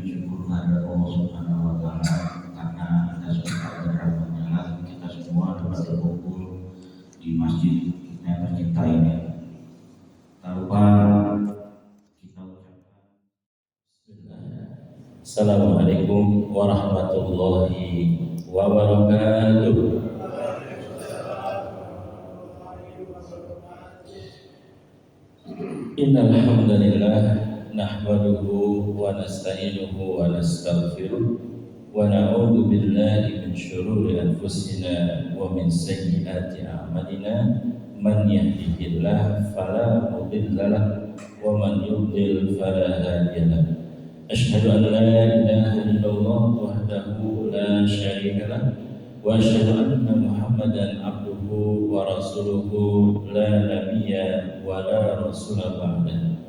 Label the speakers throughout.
Speaker 1: syukur kepada Allah Subhanahu wa Ta'ala karena atas berkat dan rahmatnya kita semua dapat berkumpul di masjid yang tercinta ini. Tak lupa kita ucapkan
Speaker 2: Assalamualaikum warahmatullahi wabarakatuh. Innal hamdalillah nahmaduhu wa nasta'inuhu wa nastaghfiruh wa na'udzu billahi min shururi anfusina wa min sayyiati a'malina man yahdihillahu fala mudilla lahu wa man yudlil fala hadiya lahu. Asyhadu an la ilaha illallah wahdahu la syarika lahu wa asyhadu anna Muhammadan abduhu wa rasuluhu la nabiyya wa la rasula ba'dahu.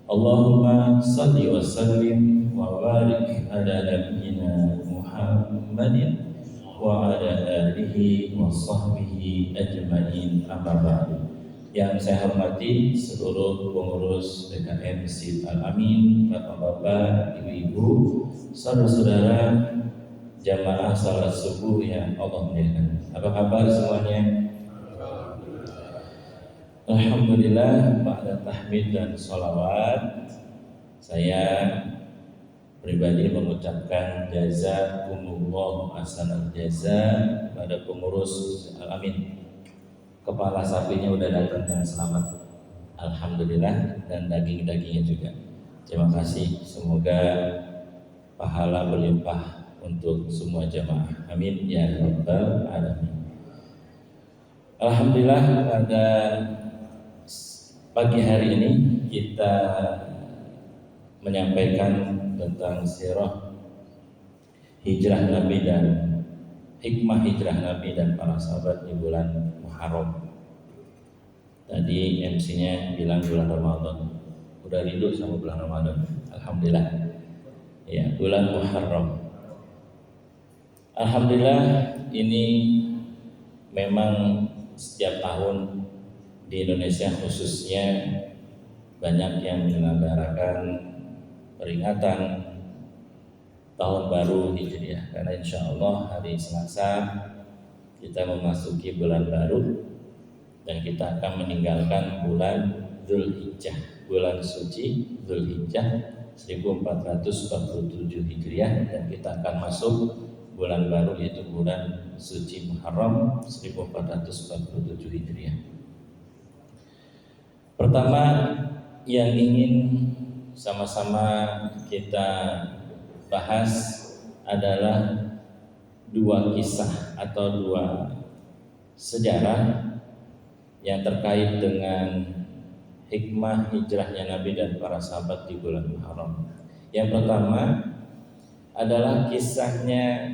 Speaker 2: Allahumma salli wa sallim wa barik ala nabiyyina Muhammadin wa ala alihi wa sahbihi ajma'in, amma ba'du. Yang saya hormati seluruh pengurus DKM Masjid Al-Amin, bapak-bapak, ibu-ibu, saudara-saudara jamaah salat subuh yang Allah muliakan. Apa kabar semuanya? Alhamdulillah, ba'da tahmid dan sholawat, saya pribadi mengucapkan jazakumullah ahsanal jaza pada pengurus Al-Amin. Kepala sapinya udah datang dengan selamat, alhamdulillah, dan daging-dagingnya juga. Terima kasih, semoga pahala berlimpah untuk semua jamaah. Amin ya rabbal alamin. Alhamdulillah, pada pagi hari ini kita menyampaikan tentang sirah hijrah Nabi dan hikmah hijrah Nabi dan para sahabat di bulan Muharram. Tadi MC-nya bilang bulan Ramadan. Udah rindu sama bulan Ramadan. Alhamdulillah. Ya, bulan Muharram. Alhamdulillah, ini memang setiap tahun di Indonesia khususnya banyak yang menyelenggarakan peringatan tahun baru Hijriah, karena insya Allah hari Selasa kita memasuki bulan baru dan kita akan meninggalkan bulan Dzulhijjah, bulan suci Dzulhijjah 1447 Hijriah, dan kita akan masuk bulan baru yaitu bulan suci Muharram 1447 Hijriah. Pertama yang ingin sama-sama kita bahas adalah dua kisah atau dua sejarah yang terkait dengan hikmah hijrahnya Nabi dan para sahabat di bulan Muharram. Yang pertama adalah kisahnya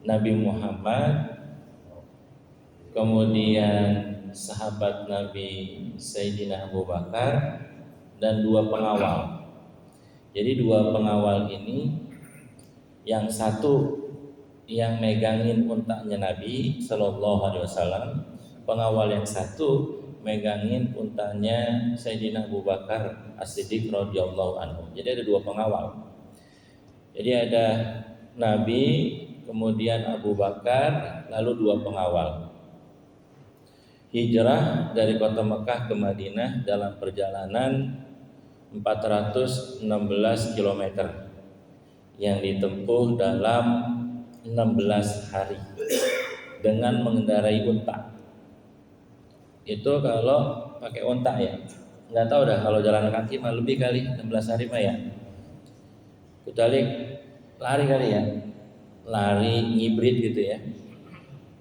Speaker 2: Nabi Muhammad, kemudian sahabat Nabi Sayyidina Abu Bakar, dan dua pengawal. Jadi dua pengawal ini, yang satu yang megangin untanya Nabi Sallallahu Alaihi Wasallam, pengawal yang satu megangin untanya Sayyidina Abu Bakar As-Siddiq radhiyallahu anhu. Jadi ada dua pengawal. Jadi ada Nabi, kemudian Abu Bakar, lalu dua pengawal. Hijrah dari kota Mekah ke Madinah dalam perjalanan 416 km yang ditempuh dalam 16 hari dengan mengendarai unta. Itu kalau pakai unta ya. Nggak tahu dah kalau jalan kaki mah lebih kali 16 hari mah ya. Kecuali lari kali ya. Lari hibrid gitu ya.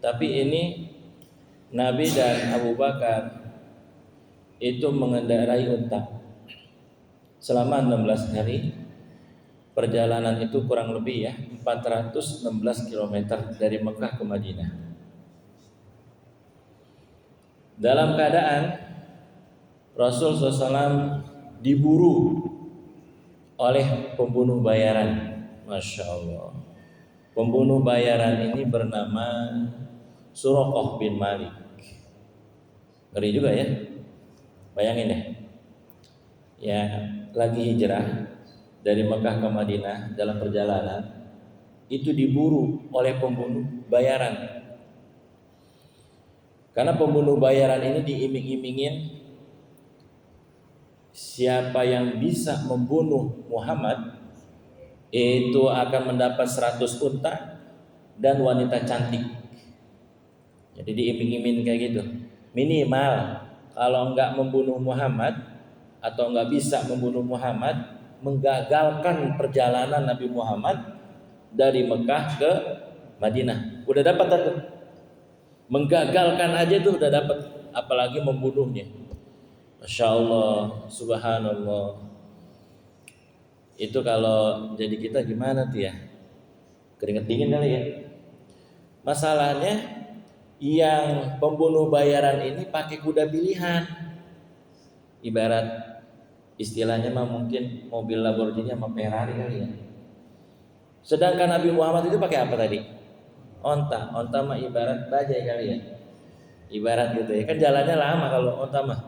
Speaker 2: Tapi ini Nabi dan Abu Bakar itu mengendarai unta selama 16 hari. Perjalanan itu kurang lebih ya 416 km dari Mekah ke Madinah. Dalam keadaan Rasul SAW diburu oleh pembunuh bayaran. Masya Allah. Pembunuh bayaran ini bernama Suraqah bin Malik. Ngeri juga ya. Bayangin deh. Ya, lagi hijrah dari Mekah ke Madinah dalam perjalanan itu diburu oleh pembunuh bayaran. Karena pembunuh bayaran ini diiming-imingin siapa yang bisa membunuh Muhammad itu akan mendapat 100 unta dan wanita cantik. Jadi diiming-iming kayak gitu. Minimal kalau enggak membunuh Muhammad atau enggak bisa membunuh Muhammad, menggagalkan perjalanan Nabi Muhammad dari Mekah ke Madinah. Udah dapat tuh. Menggagalkan aja tuh udah dapat, apalagi membunuhnya. Masya Allah, subhanallah. Itu kalau jadi kita gimana tuh ya? Keringet dingin kali ya. Masalahnya yang pembunuh bayaran ini pakai kuda pilihan. Ibarat istilahnya mah mungkin mobil Lamborghini sama Ferrari kali ya. Sedangkan Nabi Muhammad itu pakai apa tadi? Onta mah ibarat bajai kali ya. Ibarat gitu ya. Kan jalannya lama kalau onta mah.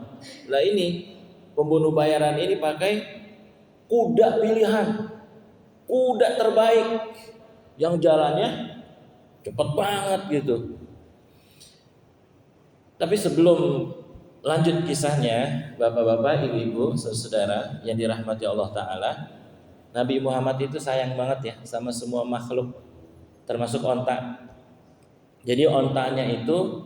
Speaker 2: Lah ini pembunuh bayaran ini pakai kuda pilihan. Kuda terbaik yang jalannya cepat banget gitu. Tapi sebelum lanjut kisahnya, bapak-bapak, ibu-ibu, saudara yang dirahmati Allah Ta'ala, Nabi Muhammad itu sayang banget ya sama semua makhluk, termasuk onta. Jadi ontanya itu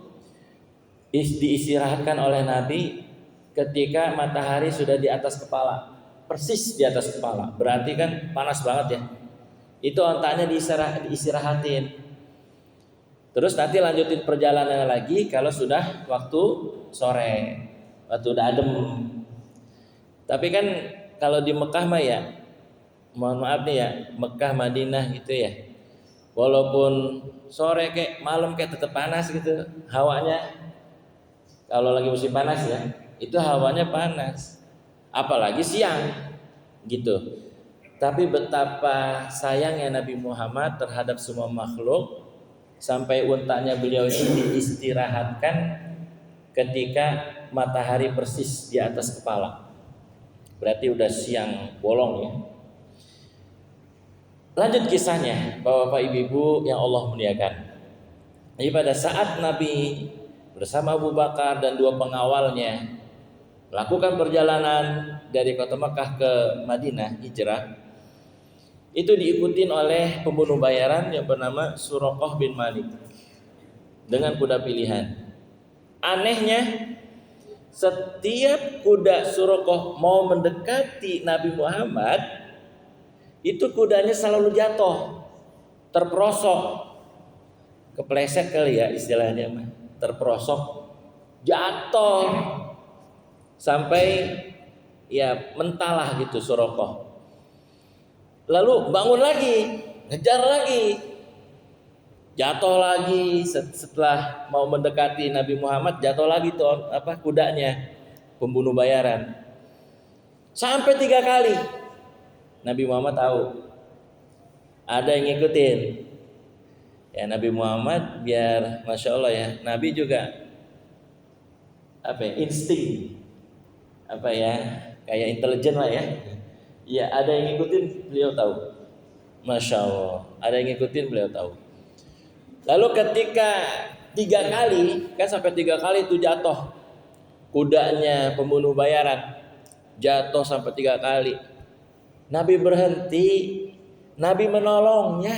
Speaker 2: diistirahatkan oleh Nabi ketika matahari sudah di atas kepala, persis di atas kepala. Berarti kan panas banget ya. Itu ontanya diistirahatin. Terus nanti lanjutin perjalanan lagi kalau sudah waktu sore, waktu udah adem. Tapi kan kalau di Mekah mah ya, mohon maaf nih ya, Mekah Madinah gitu ya. Walaupun sore kayak malam kayak tetap panas gitu hawanya. Kalau lagi musim panas ya, itu hawanya panas. Apalagi siang gitu. Tapi betapa sayangnya Nabi Muhammad terhadap semua makhluk, sampai untanya beliau ini diistirahatkan ketika matahari persis di atas kepala. Berarti udah siang bolong ya. Lanjut kisahnya, bapak-bapak, ibu-ibu yang Allah muliakan. Jadi pada saat Nabi bersama Abu Bakar dan dua pengawalnya melakukan perjalanan dari kota Mekah ke Madinah, hijrah, itu diikutin oleh pembunuh bayaran yang bernama Suraqah bin Malik dengan kuda pilihan. Anehnya, setiap kuda Suraqah mau mendekati Nabi Muhammad, itu kudanya selalu jatuh, terperosok, kepleset kali ya istilahnya, terperosok, jatuh sampai ya mentalah gitu Suraqah. Lalu bangun lagi, ngejar lagi, jatuh lagi. Setelah mau mendekati Nabi Muhammad, jatuh lagi tuh kudanya, pembunuh bayaran. Sampai 3 kali. Nabi Muhammad tahu ada yang ngikutin. Ya Nabi Muhammad biar masya Allah ya, Nabi juga insting kayak intelijen lah ya. Ya ada yang ngikutin beliau tahu. Masya Allah, ada yang ngikutin beliau tahu. Lalu ketika 3 kali, kan sampai 3 kali itu jatuh kudanya pembunuh bayaran, jatuh sampai 3 kali. Nabi berhenti, Nabi menolongnya.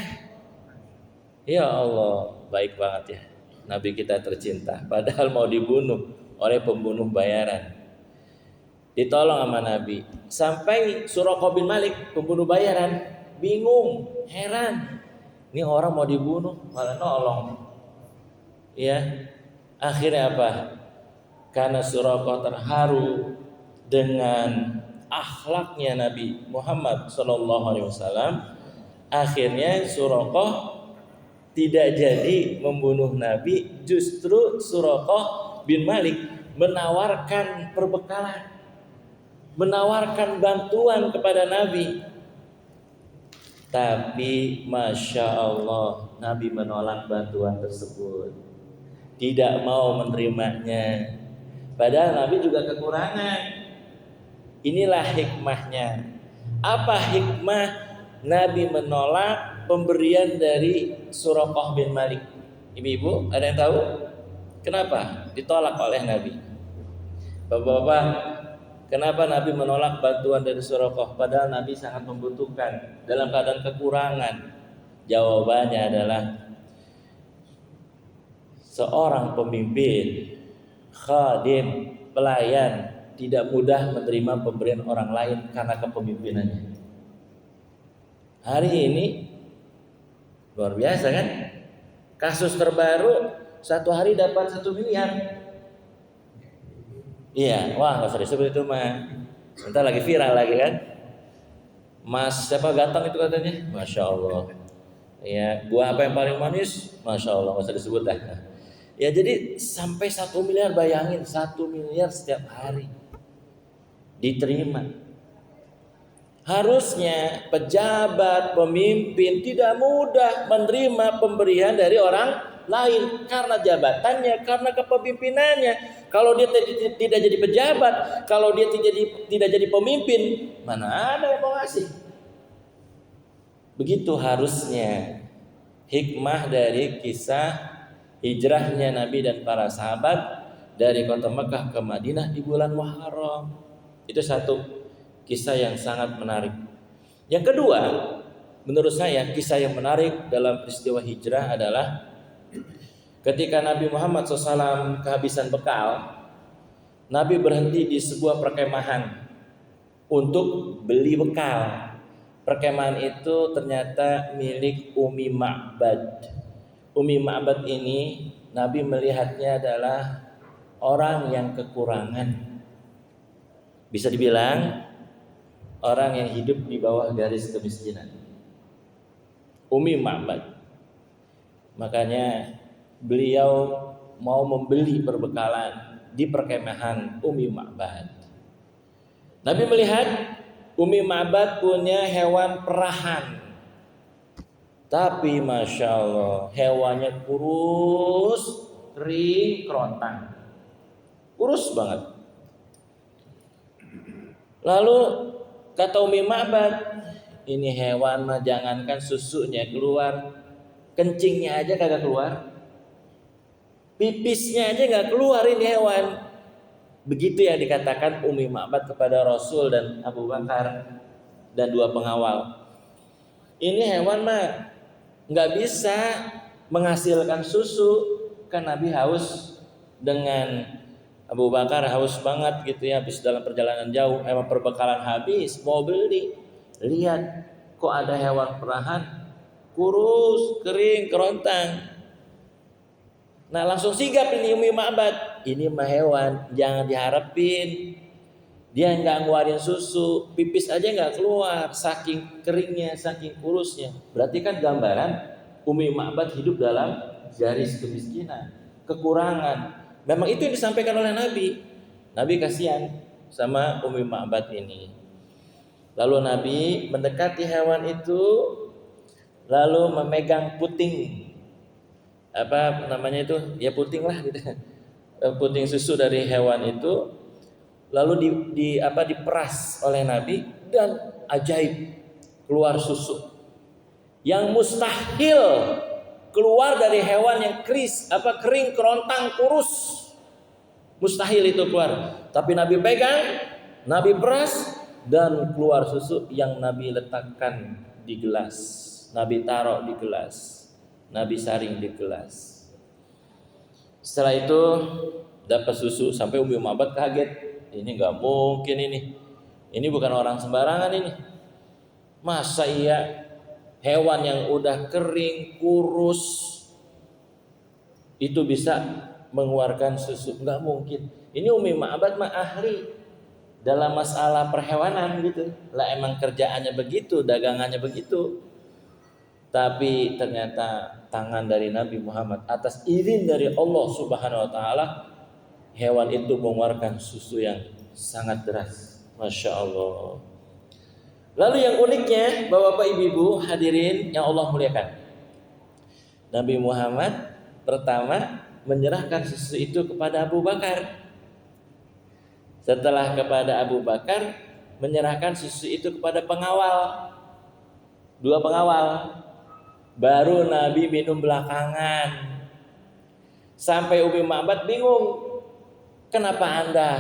Speaker 2: Ya Allah, baik banget ya Nabi kita tercinta. Padahal mau dibunuh oleh pembunuh bayaran, ditolong sama Nabi. Sampai Suraqah bin Malik, pembunuh bayaran, bingung, heran. Ini orang mau dibunuh malah nolong. Ya, akhirnya apa? Karena Suraqah terharu dengan akhlaknya Nabi Muhammad SAW, akhirnya Suraqah tidak jadi membunuh Nabi. Justru Suraqah bin Malik menawarkan perbekalan, menawarkan bantuan kepada Nabi. Tapi Masya Allah, Nabi menolak bantuan tersebut, tidak mau menerimanya. Padahal Nabi juga kekurangan. Inilah hikmahnya. Apa hikmah Nabi menolak pemberian dari Suraqah bin Malik? Ibu-ibu, ada yang tahu? Kenapa ditolak oleh Nabi? Bapak-bapak, kenapa Nabi menolak bantuan dari Suraqah padahal Nabi sangat membutuhkan dalam keadaan kekurangan? Jawabannya adalah seorang pemimpin, khadim, pelayan tidak mudah menerima pemberian orang lain karena kepemimpinannya. Hari ini luar biasa kan? Kasus terbaru satu hari dapat 1 miliar. Iya, wah nggak usah disebut itu mah. Bentar lagi viral lagi kan? Mas siapa ganteng itu katanya? Masya Allah. Ya, buah apa yang paling manis? Masya Allah, nggak usah disebut dah. Ya jadi sampai 1 miliar, bayangin 1 miliar setiap hari diterima. Harusnya pejabat, pemimpin tidak mudah menerima pemberian dari orang lain karena jabatannya, karena kepemimpinannya. Kalau dia tidak jadi pejabat, kalau dia tidak jadi pemimpin, mana ada yang mau ngasih? Begitu harusnya hikmah dari kisah hijrahnya Nabi dan para sahabat dari kota Mekah ke Madinah di bulan Muharram. Itu satu kisah yang sangat menarik. Yang kedua, menurut saya kisah yang menarik dalam peristiwa hijrah adalah ketika Nabi Muhammad SAW kehabisan bekal, Nabi berhenti di sebuah perkemahan untuk beli bekal. Perkemahan itu ternyata milik Umi Ma'bad. Umi Ma'bad ini Nabi melihatnya adalah orang yang kekurangan. Bisa dibilang orang yang hidup di bawah garis kemiskinan. Umi Ma'bad. Makanya beliau mau membeli perbekalan di perkemahan Umi Ma'bad. Nabi melihat Umi Ma'bad punya hewan perahan. Tapi Masya Allah, hewannya kurus, kering, kerontang. Kurus banget. Lalu kata Umi Ma'bad, ini hewan mah jangankan susunya keluar, kencingnya aja kagak keluar, pipisnya aja gak keluar ini hewan. Begitu yang dikatakan Umi Ma'bad kepada Rasul dan Abu Bakar dan 2 pengawal. Ini hewan mah gak bisa menghasilkan susu, kan Nabi haus dengan Abu Bakar haus banget gitu ya, habis dalam perjalanan jauh, emang perbekalan habis, mau beli. Lihat kok ada hewan perahan kurus, kering, kerontang. Nah langsung sigap ini Umi Ma'bad, ini mah hewan jangan diharapin, dia nggak ngeluarin susu, pipis aja nggak keluar, saking keringnya, saking kurusnya. Berarti kan gambaran Umi Ma'bad hidup dalam garis kemiskinan, kekurangan. Memang itu yang disampaikan oleh Nabi. Nabi kasihan sama Umi Ma'bad ini. Lalu Nabi mendekati hewan itu, lalu memegang puting, apa namanya itu? Ya puting lah gitu. Puting susu dari hewan itu, lalu diperas oleh Nabi dan ajaib keluar susu yang mustahil keluar dari hewan yang kering, kerontang, kurus. Mustahil itu keluar. Tapi Nabi pegang, Nabi peras dan keluar susu yang Nabi letakkan di gelas. Nabi taruh di gelas. Nabi saring di gelas. Setelah itu dapat susu sampai Umi Ma'bad kaget. Ini nggak mungkin ini. Ini bukan orang sembarangan ini. Masa iya hewan yang udah kering, kurus itu bisa mengeluarkan susu? Nggak mungkin. Ini Umi Ma'bad mah ahli dalam masalah perhewanan gitu. Lah emang kerjaannya begitu, dagangannya begitu. Tapi ternyata tangan dari Nabi Muhammad atas izin dari Allah Subhanahu wa taala, hewan itu mengeluarkan susu yang sangat deras. Masya Allah. Lalu yang uniknya, Bapak Ibu hadirin yang Allah muliakan, Nabi Muhammad pertama menyerahkan susu itu kepada Abu Bakar. Setelah kepada Abu Bakar, menyerahkan susu itu kepada pengawal, 2 pengawal. Baru Nabi minum belakangan. Sampai Umi Ma'bad bingung, kenapa Anda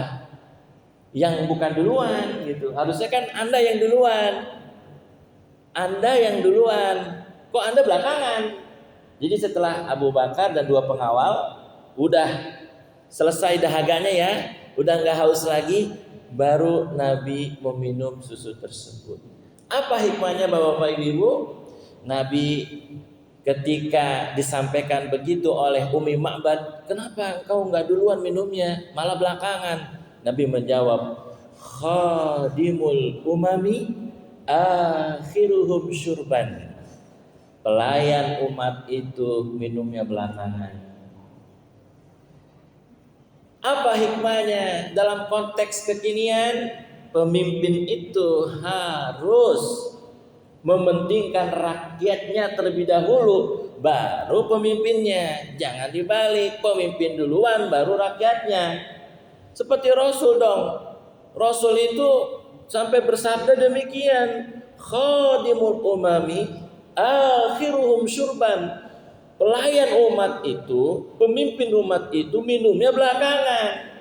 Speaker 2: yang bukan duluan gitu? Harusnya kan Anda yang duluan. Anda yang duluan, kok Anda belakangan? Jadi setelah Abu Bakar dan 2 pengawal udah selesai dahaganya ya, udah nggak haus lagi, baru Nabi meminum susu tersebut. Apa hikmahnya Bapak Ibu? Nabi ketika disampaikan begitu oleh Umi Ma'bad, kenapa engkau nggak duluan minumnya, malah belakangan? Nabi menjawab, khadimul umami akhiruhum syurban. Pelayan umat itu minumnya belakangan. Apa hikmahnya dalam konteks kekinian? Pemimpin itu harus mementingkan rakyatnya terlebih dahulu, baru pemimpinnya. Jangan dibalik, pemimpin duluan baru rakyatnya. Seperti Rasul dong. Rasul itu sampai bersabda demikian, khadimul umami akhiruhum syurban. Pelayan umat itu, pemimpin umat itu minumnya belakangan.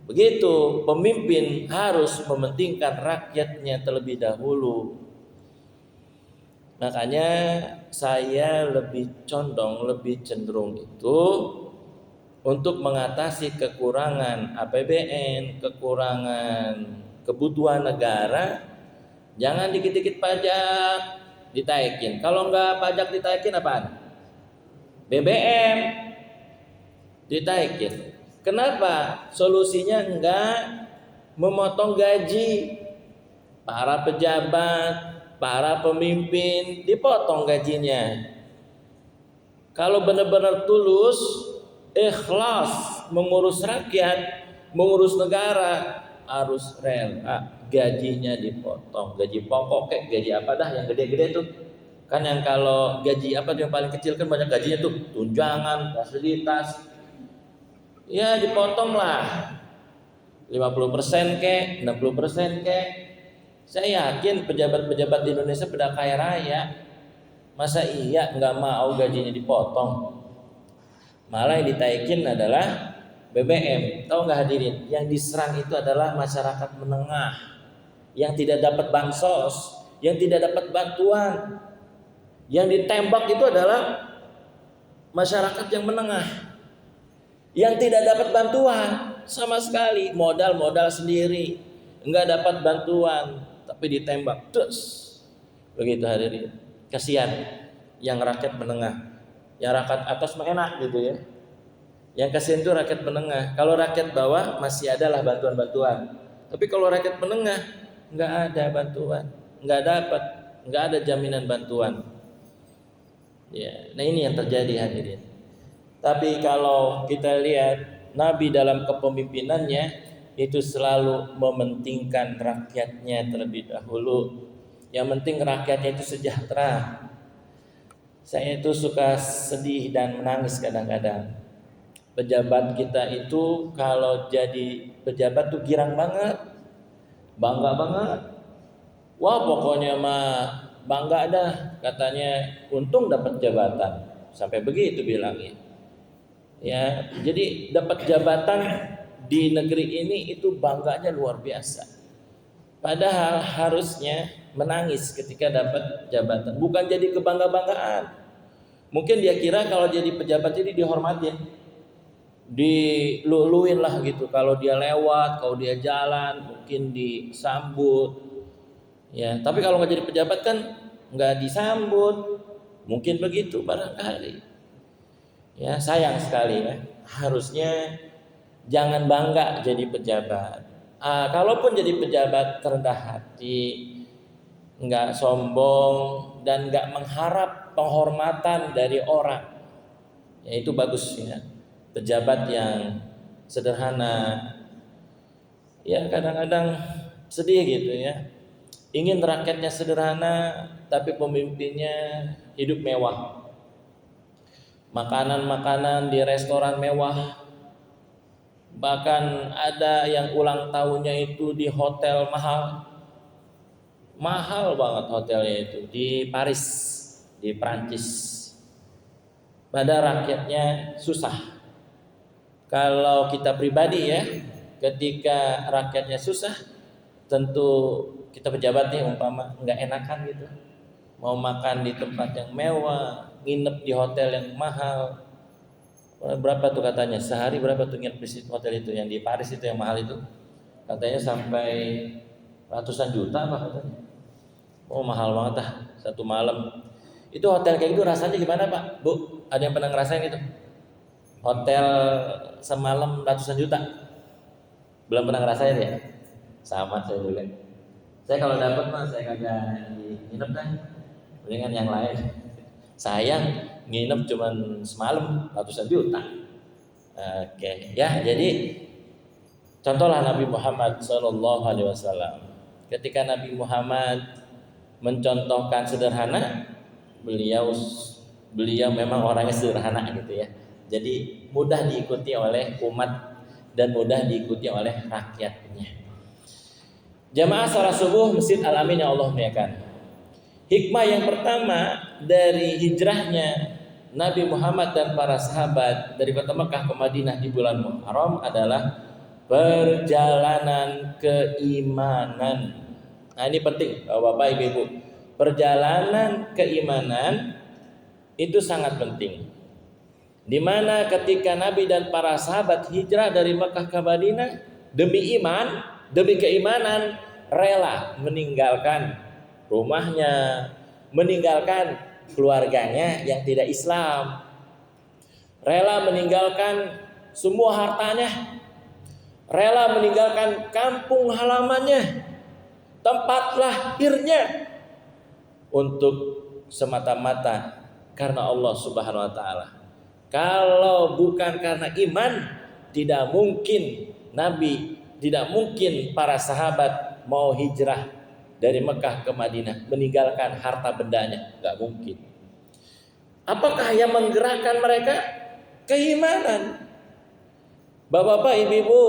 Speaker 2: Begitu, pemimpin harus mementingkan rakyatnya terlebih dahulu. Makanya saya lebih condong, lebih cenderung itu untuk mengatasi kekurangan APBN, kekurangan kebutuhan negara, jangan dikit-dikit pajak ditaikin. Kalau enggak pajak ditaikin apaan? BBM ditaikin. Kenapa? Solusinya enggak memotong gaji para pejabat, para pemimpin, dipotong gajinya. Kalau benar-benar tulus, ikhlas mengurus rakyat, mengurus negara, harus rela gajinya dipotong. Gaji pokok kayak gaji apa dah yang gede-gede tuh. Kan yang kalau gaji apa yang paling kecil kan banyak gajinya tuh, tunjangan, fasilitas. Ya dipotong lah. 50% kek, 60% kek. Saya yakin pejabat-pejabat di Indonesia pada kaya raya. Masa iya nggak mau gajinya dipotong? Malah yang ditaikin adalah BBM. Tahu nggak hadirin? Yang diserang itu adalah masyarakat menengah, yang tidak dapat bansos, yang tidak dapat bantuan. Yang ditembak itu adalah masyarakat yang menengah, yang tidak dapat bantuan sama sekali, modal sendiri, nggak dapat bantuan, tapi ditembak terus. Begitu hadirin. Kasihan yang rakyat menengah, yang rakyat atas mah enak gitu ya. Yang kasihan itu rakyat menengah. Kalau rakyat bawah masih adalah bantuan-bantuan, tapi kalau rakyat menengah nggak ada bantuan, nggak ada jaminan bantuan. Ya, nah ini yang terjadi hadirin. Tapi kalau kita lihat Nabi dalam kepemimpinannya itu selalu mementingkan rakyatnya terlebih dahulu. Yang penting rakyatnya itu sejahtera. Saya itu suka sedih dan menangis kadang-kadang. Pejabat kita itu kalau jadi pejabat tuh girang banget, bangga banget. Wah pokoknya mah bangga dah, katanya untung dapat jabatan. Sampai begitu bilangnya. Ya, jadi dapat jabatan di negeri ini itu bangganya luar biasa. Padahal harusnya menangis ketika dapat jabatan, bukan jadi kebangga-banggaan. Mungkin dia kira kalau jadi pejabat jadi dihormatin, diluluin lah gitu. Kalau dia lewat, kalau dia jalan, mungkin disambut. Ya, tapi kalau nggak jadi pejabat kan nggak disambut, mungkin begitu barangkali. Ya sayang sekali ya. Harusnya jangan bangga jadi pejabat. Kalaupun jadi pejabat terendah hati, nggak sombong dan nggak mengharap penghormatan dari orang. Ya itu bagus ya. Pejabat yang sederhana. Ya kadang-kadang sedih gitu ya. Ingin rakyatnya sederhana, tapi pemimpinnya hidup mewah. Makanan-makanan di restoran mewah, Bahkan ada yang ulang tahunnya itu di hotel mahal. Mahal banget hotelnya itu di Paris, di Prancis. Pada rakyatnya susah. Kalau kita pribadi ya, ketika rakyatnya susah, tentu kita pejabat nih umpama nggak enakan gitu. Mau makan di tempat yang mewah, nginep di hotel yang mahal. Berapa tuh katanya? Sehari berapa tuh nginep di hotel itu yang di Paris itu yang mahal itu? Katanya sampai ratusan juta apa katanya. Oh mahal banget ah, satu malam. Itu hotel kayak gitu rasanya gimana Pak? Bu, ada yang pernah ngerasain itu? Hotel semalam ratusan juta? Belum pernah ngerasain ya? Sama saya juga. Saya kalau dapat mah saya kagak nginep dah. Mendingan yang lain. Sayang nginep cuman semalam ratusan juta. Oke, ya jadi contohlah Nabi Muhammad SAW. Ketika Nabi Muhammad mencontohkan sederhana, beliau memang orangnya sederhana gitu ya. Jadi mudah diikuti oleh umat dan mudah diikuti oleh rakyatnya. Jamaah salat subuh Masjid Al-Amin yang Allah muliakan. Hikmah yang pertama dari hijrahnya Nabi Muhammad dan para sahabat dari kota Mekah ke Madinah di bulan Muharram adalah perjalanan keimanan. Nah ini penting Bapak Ibu. Perjalanan keimanan itu sangat penting. Di mana ketika Nabi dan para sahabat hijrah dari Mekah ke Madinah demi iman, demi keimanan, rela meninggalkan rumahnya, meninggalkan keluarganya yang tidak Islam, rela meninggalkan semua hartanya, rela meninggalkan kampung halamannya, tempat lahirnya untuk semata-mata karena Allah Subhanahu wa taala. Kalau bukan karena iman, tidak mungkin Nabi, tidak mungkin para sahabat mau hijrah dari Mekah ke Madinah meninggalkan harta bendanya, nggak mungkin. Apakah yang menggerakkan mereka? Keimanan. Bapak-bapak, ibu-ibu,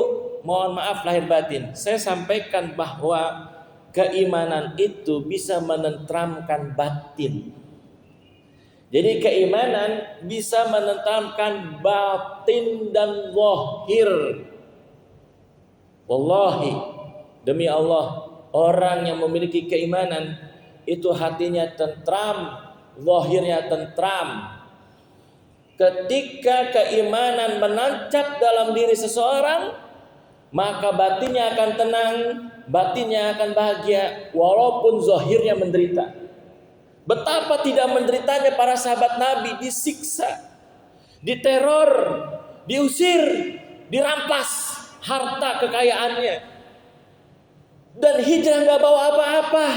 Speaker 2: mohon maaf lahir batin, saya sampaikan bahwa keimanan itu bisa menenteramkan batin. Jadi keimanan bisa menenteramkan batin dan zahir. Wallahi, demi Allah, orang yang memiliki keimanan itu hatinya tentram, zahirnya tentram. Ketika keimanan menancap dalam diri seseorang, maka batinnya akan tenang, batinnya akan bahagia walaupun zahirnya menderita. Betapa tidak menderitanya para sahabat Nabi, disiksa, diteror, diusir, dirampas harta kekayaannya, dan hijrah gak bawa apa-apa.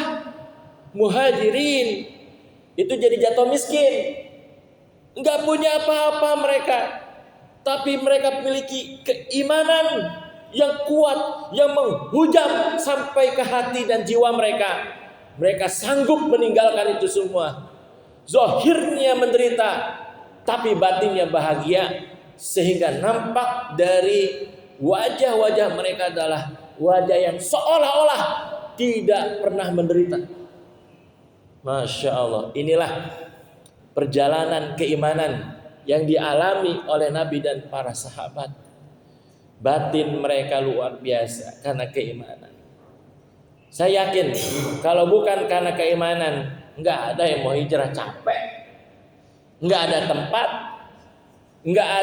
Speaker 2: Muhajirin itu jadi jatuh miskin, gak punya apa-apa mereka, tapi mereka memiliki keimanan yang kuat, yang menghujam sampai ke hati dan jiwa mereka. Mereka sanggup meninggalkan itu semua. Zahirnya menderita, tapi batinnya bahagia, sehingga nampak dari wajah-wajah mereka adalah wajah yang seolah-olah tidak pernah menderita. Masya Allah, inilah perjalanan keimanan yang dialami oleh Nabi dan para sahabat. Batin mereka luar biasa karena keimanan. Saya yakin kalau bukan karena keimanan, nggak ada yang mau hijrah, capek, nggak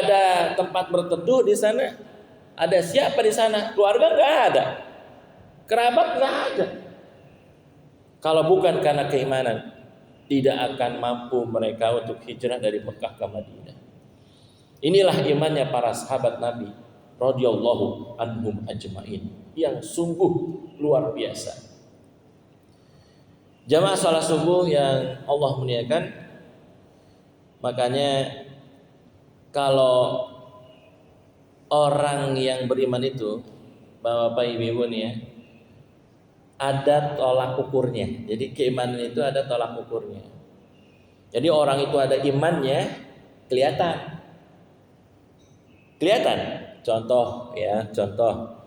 Speaker 2: ada tempat berteduh di sana. Ada siapa di sana? Keluarga nggak ada, kerabat nggak ada. Kalau bukan karena keimanan, tidak akan mampu mereka untuk hijrah dari Mekah ke Madinah. Inilah imannya para sahabat Nabi radhiyallahu anhum ajmain, yang sungguh luar biasa. Jamaah salat subuh yang Allah muliakan, makanya kalau orang yang beriman itu, Bapak Ibu nih ya, ada tolak ukurnya. Jadi keimanan itu ada tolak ukurnya. Jadi orang itu ada imannya kelihatan. contoh ya, contoh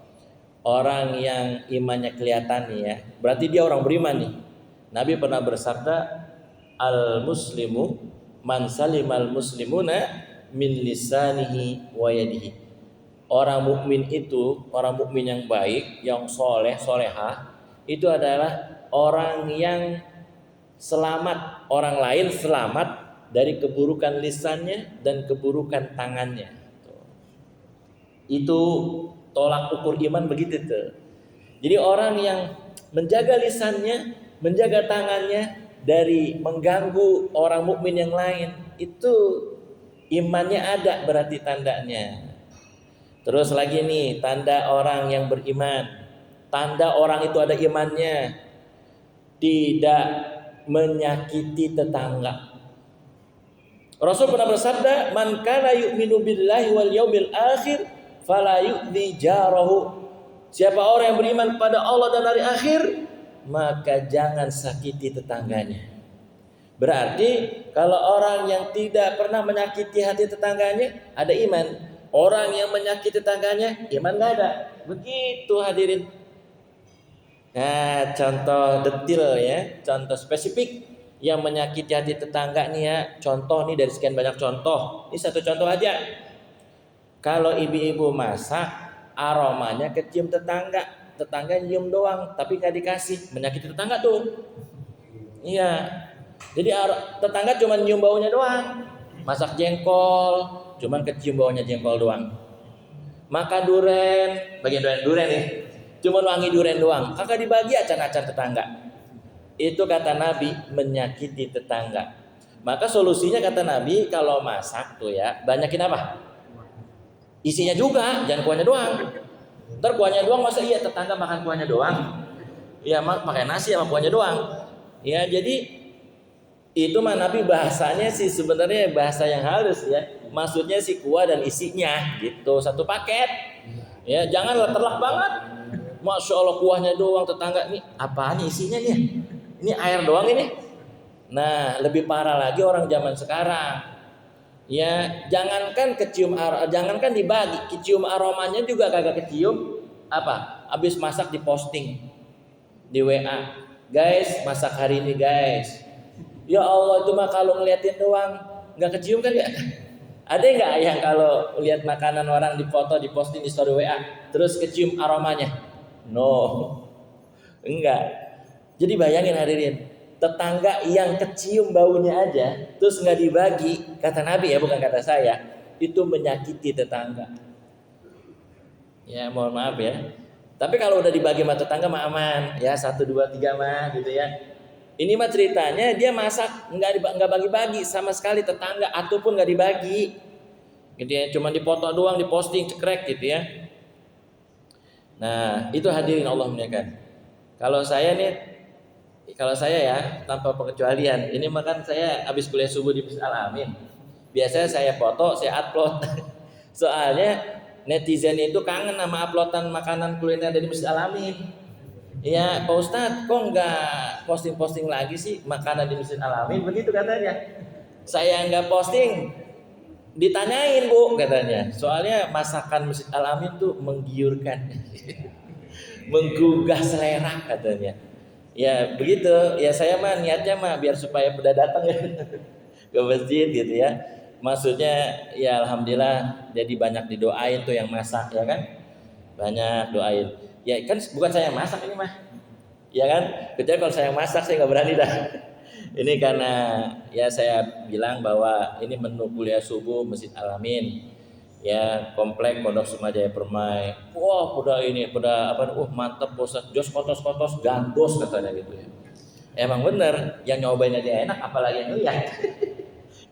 Speaker 2: orang yang imannya kelihatan nih ya, berarti dia orang beriman nih. Nabi pernah bersabda, al muslimu man salimal muslimuna min lisanihi wa yadihi. Orang mukmin itu, orang mukmin yang baik, yang soleh, solehah, itu adalah orang yang selamat, orang lain selamat dari keburukan lisannya dan keburukan tangannya. Itu tolak ukur iman begitu tuh. Jadi orang yang menjaga lisannya, menjaga tangannya dari mengganggu orang mukmin yang lain, itu imannya ada berarti tandanya. Terus lagi nih, tanda orang yang beriman. Tanda orang itu ada imannya, tidak menyakiti tetangga. Rasul pernah bersabda, "Man kana yu'minu billahi wal yaumil akhir fala yu'dhi jarahu." Siapa orang yang beriman pada Allah dan hari akhir, maka jangan sakiti tetangganya. Berarti kalau orang yang tidak pernah menyakiti hati tetangganya ada iman. Orang yang menyakiti tetangganya iman gak ada. Begitu hadirin. Nah, contoh detil ya, contoh spesifik yang menyakiti hati tetangga nih ya. Contoh nih dari sekian banyak contoh. Ini satu contoh aja. Kalau ibu-ibu masak, aromanya kecium tetangga. Tetangga nyium doang, tapi gak dikasih. Menyakiti tetangga tuh. Iya. Jadi tetangga cuma nyium baunya doang. Masak jengkol, cuman kecium baunya jengkol doang. Makan duren, bagian duren nih. Cuman wangi duren doang. Kagak dibagi acan-acan tetangga. Itu kata Nabi menyakiti tetangga. Maka solusinya kata Nabi kalau masak tuh ya, banyakin apa? Isinya juga, jangan kuahnya doang. Ntar kuahnya doang masa iya tetangga makan kuahnya doang. Iya pakai nasi sama kuahnya doang. Ya jadi itu mah Nabi bahasanya sih sebenarnya bahasa yang halus ya. Maksudnya sih kuah dan isinya gitu, satu paket. Ya jangan terlak banget. Masya Allah kuahnya doang, tetangga nih apaan isinya nih? Ini air doang ini. Nah lebih parah lagi orang zaman sekarang. Ya jangankan jangankan dibagi, kecium aromanya juga kagak kecium. Apa? Habis masak diposting di WA. Guys masak hari ini guys. Ya Allah itu mah kalau ngeliatin doang, nggak kecium kan ya? Ada nggak yang kalau lihat makanan orang dipoto, diposting di story WA, terus kecium aromanya? No, enggak. Jadi bayangin hadirin, tetangga yang kecium baunya aja, terus nggak dibagi, kata Nabi ya bukan kata saya, itu menyakiti tetangga. Ya mohon maaf ya. Tapi kalau udah dibagi sama tetangga mah aman, ya 1, 2, 3 mah gitu ya. Ini mah ceritanya dia masak nggak bagi-bagi sama sekali tetangga ataupun nggak dibagi, gitu ya. Cuma dipoto doang, diposting cekrek gitu ya. Nah itu hadirin Allah muliakan. Kalau saya ya tanpa pengecualian, ini makan saya habis kuliah subuh di Masjid Al Amin. Biasanya saya foto, saya upload. Soalnya netizen itu kangen sama uploadan makanan kuliner dari Masjid Al Amin. Ya Pak Ustadz kok nggak posting lagi sih makanan di Masjid Al Amin, begitu katanya. Saya nggak posting, ditanyain Bu katanya. Soalnya masakan Masjid Al Amin tuh menggiurkan, menggugah selera katanya. Ya begitu, ya saya mah niatnya mah biar supaya pada datang ya ke masjid gitu ya. Maksudnya ya alhamdulillah jadi banyak didoain tuh yang masak ya kan. Banyak doain. Ya kan bukan saya yang masak ini mah, ya kan? Kecuali kalau saya yang masak saya nggak berani dah. Ini karena ya saya bilang bahwa ini menu kuliah subuh Masjid Al Amin, ya komplek Pondok Semajaya Permai. Wah udah apa? Mantep Ustaz, jos kotos gandos katanya gitu ya. Emang bener, yang nyobain aja enak, apalagi yang lihat.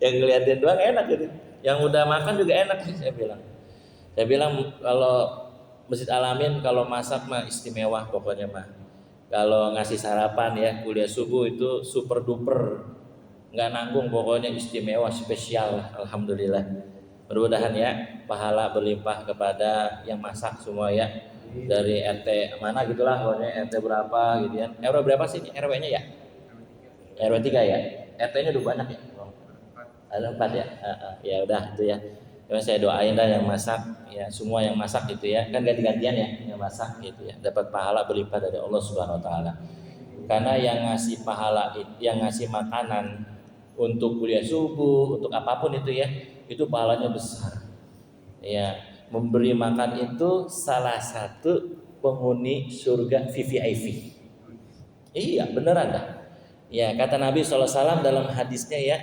Speaker 2: Yang ngeliatin doang enak gitu. Yang udah makan juga enak sih saya bilang. Saya bilang kalau Masjid Al Amin kalau masak mah istimewa pokoknya mah. Kalau ngasih sarapan ya kuliah subuh itu super duper, nggak nanggung pokoknya istimewa spesial. Alhamdulillah. Mudah-mudahan ya pahala berlimpah kepada yang masak semua ya. Dari RT mana gitulah pokoknya RT berapa gitu ya. RW berapa sih ini RW-nya ya? RW 3 ya. RT-nya udah banyak ya. Ada 4 ya. Ya udah itu ya. Ya, saya doain dah yang masak, ya semua yang masak gitu ya, kan ganti-gantian ya yang masak gitu ya, dapat pahala berlimpah dari Allah Subhanahu Wa Taala. Karena yang ngasih pahala, yang ngasih makanan untuk kuliah subuh, untuk apapun itu ya, itu pahalanya besar. Ya, memberi makan itu salah satu penghuni surga VVIP. Iya, beneran dah. Ya, kata Nabi SAW dalam hadisnya ya,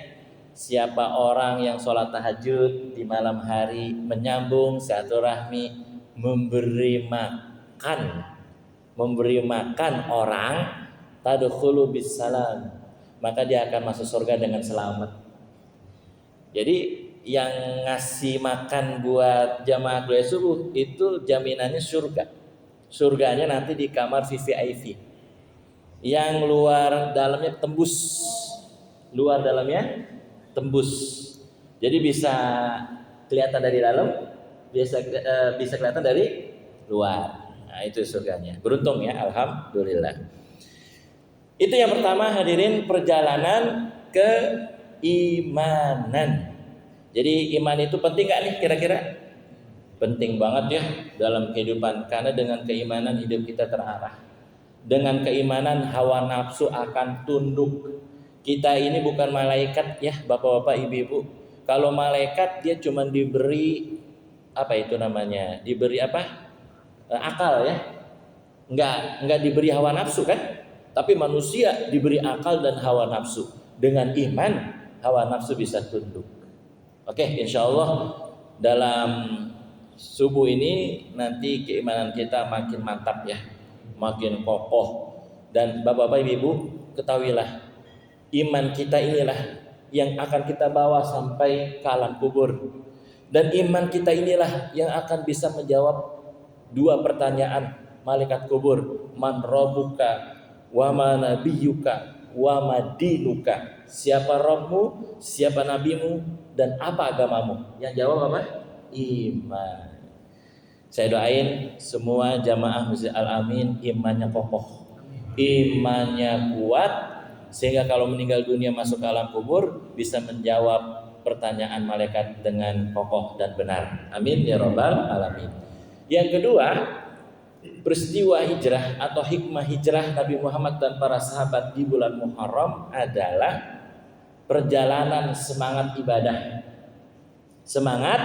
Speaker 2: siapa orang yang sholat tahajud di malam hari, menyambung silaturahmi, memberi makan orang, tadkhulu bisalam, maka dia akan masuk surga dengan selamat. Jadi yang ngasih makan buat jamaah kuliah subuh itu jaminannya surga. Surganya nanti di kamar VVIP. Yang luar dalamnya tembus. Luar dalamnya tembus. Jadi bisa kelihatan dari dalam, bisa kelihatan dari luar. Nah, itu surganya. Beruntung ya, alhamdulillah. Itu yang pertama hadirin, perjalanan keimanan. Jadi iman itu penting gak nih kira-kira? Penting banget ya dalam kehidupan, karena dengan keimanan hidup kita terarah. Dengan keimanan hawa nafsu akan tunduk. Kita ini bukan malaikat ya bapak-bapak ibu-ibu. Kalau malaikat dia cuma diberi apa itu namanya? Diberi apa? Akal ya. Enggak diberi hawa nafsu kan? Tapi manusia diberi akal dan hawa nafsu. Dengan iman hawa nafsu bisa tunduk. Oke, insya Allah dalam subuh ini nanti keimanan kita makin mantap ya, makin kokoh. Dan bapak-bapak ibu ketahuilah, iman kita inilah yang akan kita bawa sampai ke alam kubur. Dan iman kita inilah yang akan bisa menjawab dua pertanyaan malaikat kubur. Man rabbuka wa ma nabiyyuka wa ma dinuka. Siapa Rabbmu, siapa nabimu, dan apa agamamu? Yang jawab apa? Iman. Saya doain semua jamaah Masjid Al-Amin imannya kokoh, imannya kuat, sehingga kalau meninggal dunia masuk ke alam kubur bisa menjawab pertanyaan malaikat dengan kokoh dan benar. Amin ya rabbal alamin. Yang kedua, peristiwa hijrah atau hikmah hijrah Nabi Muhammad dan para sahabat di bulan Muharram adalah perjalanan semangat ibadah. Semangat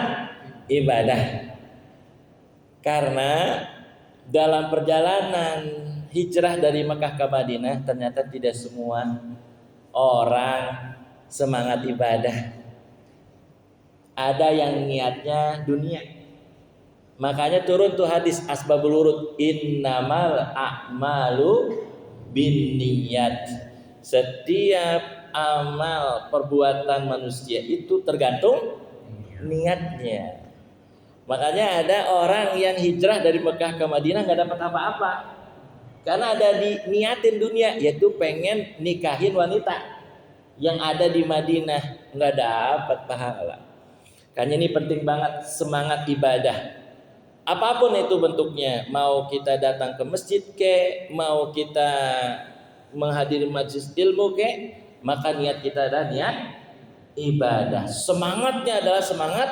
Speaker 2: ibadah. Karena dalam perjalanan hijrah dari Mekah ke Madinah ternyata tidak semua orang semangat ibadah. Ada yang niatnya dunia. Makanya turun tuh hadis asbabul wurud, innamal a'malu binniyat. Setiap amal perbuatan manusia itu tergantung niatnya. Makanya ada orang yang hijrah dari Mekah ke Madinah nggak dapat apa-apa, karena ada niatin dunia, yaitu pengen nikahin wanita yang ada di Madinah, nggak dapat pahala. Karena ini penting banget semangat ibadah. Apapun itu bentuknya, mau kita datang ke masjid ke, mau kita menghadiri majelis ilmu ke, maka niat kita adalah niat ibadah. Semangatnya adalah semangat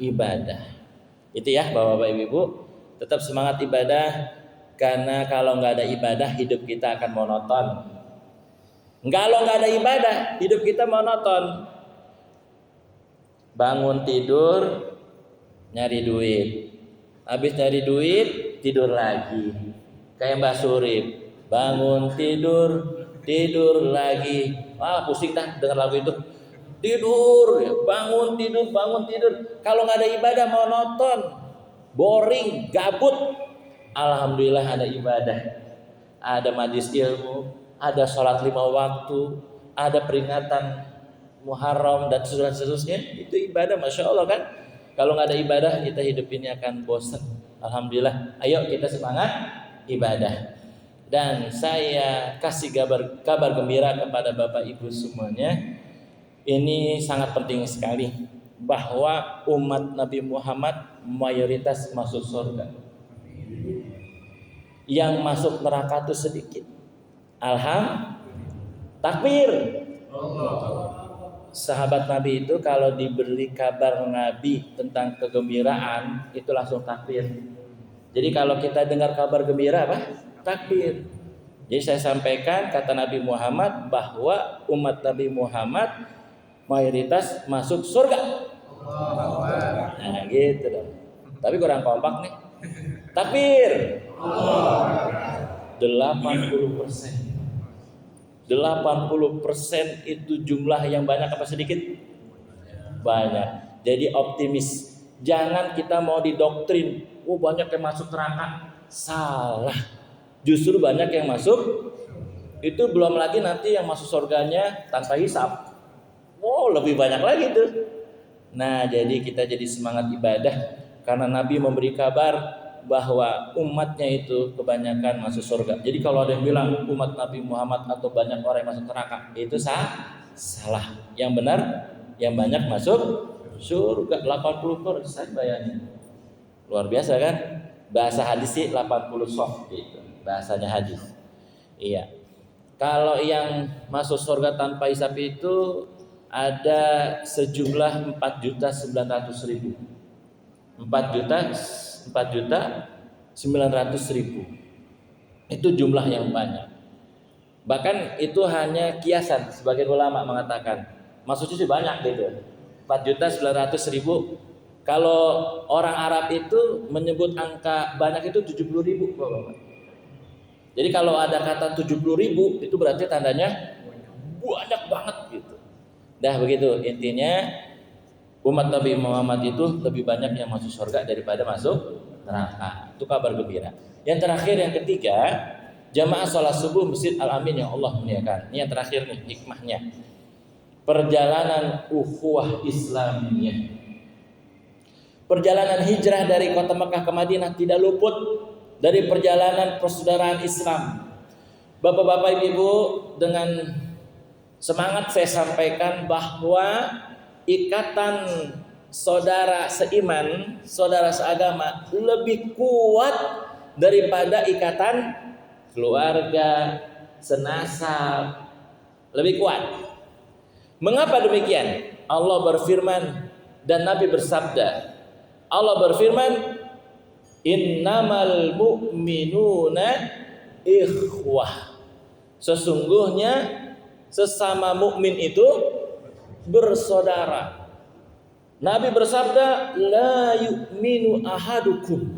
Speaker 2: ibadah. Itu ya bapak-bapak ibu, tetap semangat ibadah, karena kalau nggak ada ibadah hidup kita akan monoton. Kalau nggak ada ibadah hidup kita monoton. Bangun tidur nyari duit, habis nyari duit tidur lagi. Kayak Mbak Surip, bangun tidur lagi. Wah pusing dah dengar lagu itu. Tidur, bangun tidur. Kalau nggak ada ibadah monoton, boring, gabut. Alhamdulillah ada ibadah, ada majelis ilmu, ada sholat 5 waktu, ada peringatan Muharram dan seterusnya. Itu ibadah, masya Allah kan. Kalau nggak ada ibadah kita hidup ini akan bosan. Alhamdulillah, ayo kita semangat ibadah. Dan saya kasih kabar gembira kepada bapak ibu semuanya. Ini sangat penting sekali, bahwa umat Nabi Muhammad mayoritas masuk surga. Yang masuk neraka itu sedikit. Takbir. sahabat Nabi itu kalau diberi kabar Nabi tentang kegembiraan itu langsung takbir. Jadi kalau kita dengar kabar gembira apa? Takbir. Jadi saya sampaikan kata Nabi Muhammad bahwa umat Nabi Muhammad mayoritas masuk surga. Nah gitu dong. Tapi kurang kompak nih. Takbir. 80%. 80% itu jumlah yang banyak apa sedikit? Banyak. Jadi optimis. Jangan kita mau didoktrin, oh banyak yang masuk neraka. Salah. Justru banyak yang masuk. Itu belum lagi nanti yang masuk surganya tanpa hisab. Oh, lebih banyak lagi tuh. Nah, jadi kita jadi semangat ibadah karena Nabi memberi kabar bahwa umatnya itu kebanyakan masuk surga. Jadi kalau ada yang bilang umat Nabi Muhammad atau banyak orang yang masuk neraka, itu salah. Yang benar, yang banyak masuk surga 80%, bayangin. Luar biasa kan? Bahasa hadis sih 80 soft gitu. Bahasanya hadis. Iya. Kalau yang masuk surga tanpa hisab itu ada sejumlah 4.900.000. 4.900.000. Itu jumlah yang banyak. Bahkan itu hanya kiasan. Sebagian ulama mengatakan maksudnya sih banyak gitu. 4.900.000. Kalau orang Arab itu menyebut angka banyak itu 70.000. Jadi kalau ada kata 70.000 itu berarti tandanya banyak banget gitu. Dah begitu intinya, umat Nabi Muhammad itu lebih banyak yang masuk surga daripada masuk neraka. Itu kabar gembira. Yang terakhir, yang ketiga, jamaah sholat subuh Masjid Al-Amin yang Allah muliakan. Ini yang terakhir nih hikmahnya. Perjalanan ukhuwah Islamiyah. Perjalanan hijrah dari kota Mekah ke Madinah tidak luput dari perjalanan persaudaraan Islam. Bapak-bapak, ibu-ibu, dengan semangat saya sampaikan bahwa ikatan saudara seiman, saudara seagama lebih kuat daripada ikatan keluarga, senasab, lebih kuat. Mengapa demikian? Allah berfirman dan Nabi bersabda. Allah berfirman, innamal mu'minuna ikhwah. Sesungguhnya sesama mukmin itu bersaudara. Nabi bersabda, la yu'minu ahadukum.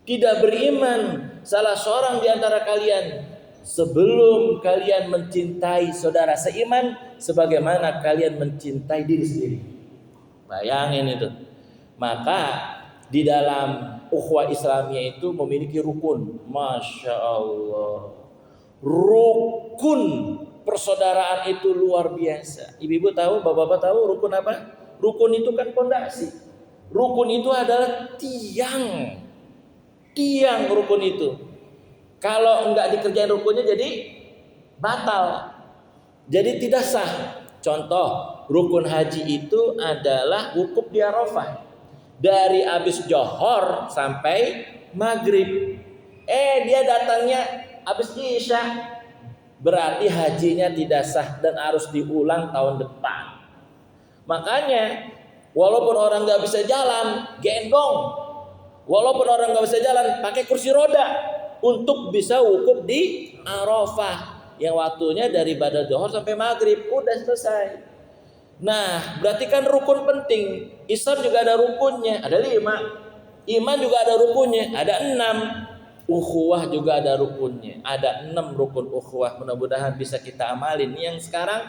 Speaker 2: Tidak beriman salah seorang di antara kalian sebelum kalian mencintai saudara seiman sebagaimana kalian mencintai diri sendiri. Bayangin itu. Maka di dalam ukhuwah Islamiyah itu memiliki rukun. Masya Allah. Rukun persaudaraan itu luar biasa. Ibu-ibu tahu, bapak-bapak tahu rukun apa? Rukun itu kan pondasi. Rukun itu adalah tiang. Tiang rukun itu. Kalau enggak dikerjain rukunnya jadi batal. Jadi tidak sah. Contoh, rukun haji itu adalah wukuf di Arafah. Dari habis johor sampai maghrib. Dia datangnya habis isya. Berarti hajinya tidak sah dan harus diulang tahun depan. Makanya walaupun orang gak bisa jalan, gendong. Walaupun orang gak bisa jalan, pakai kursi roda untuk bisa wukuf di Arafah. Yang waktunya dari ba'da zuhur sampai maghrib. Udah selesai. Nah, berarti kan rukun penting. Islam juga ada rukunnya, ada 5. Iman juga ada rukunnya, ada 6. Ukhuwah juga ada rukunnya, ada 6 rukun ukhuwah. Mudah-mudahan bisa kita amalin. Yang sekarang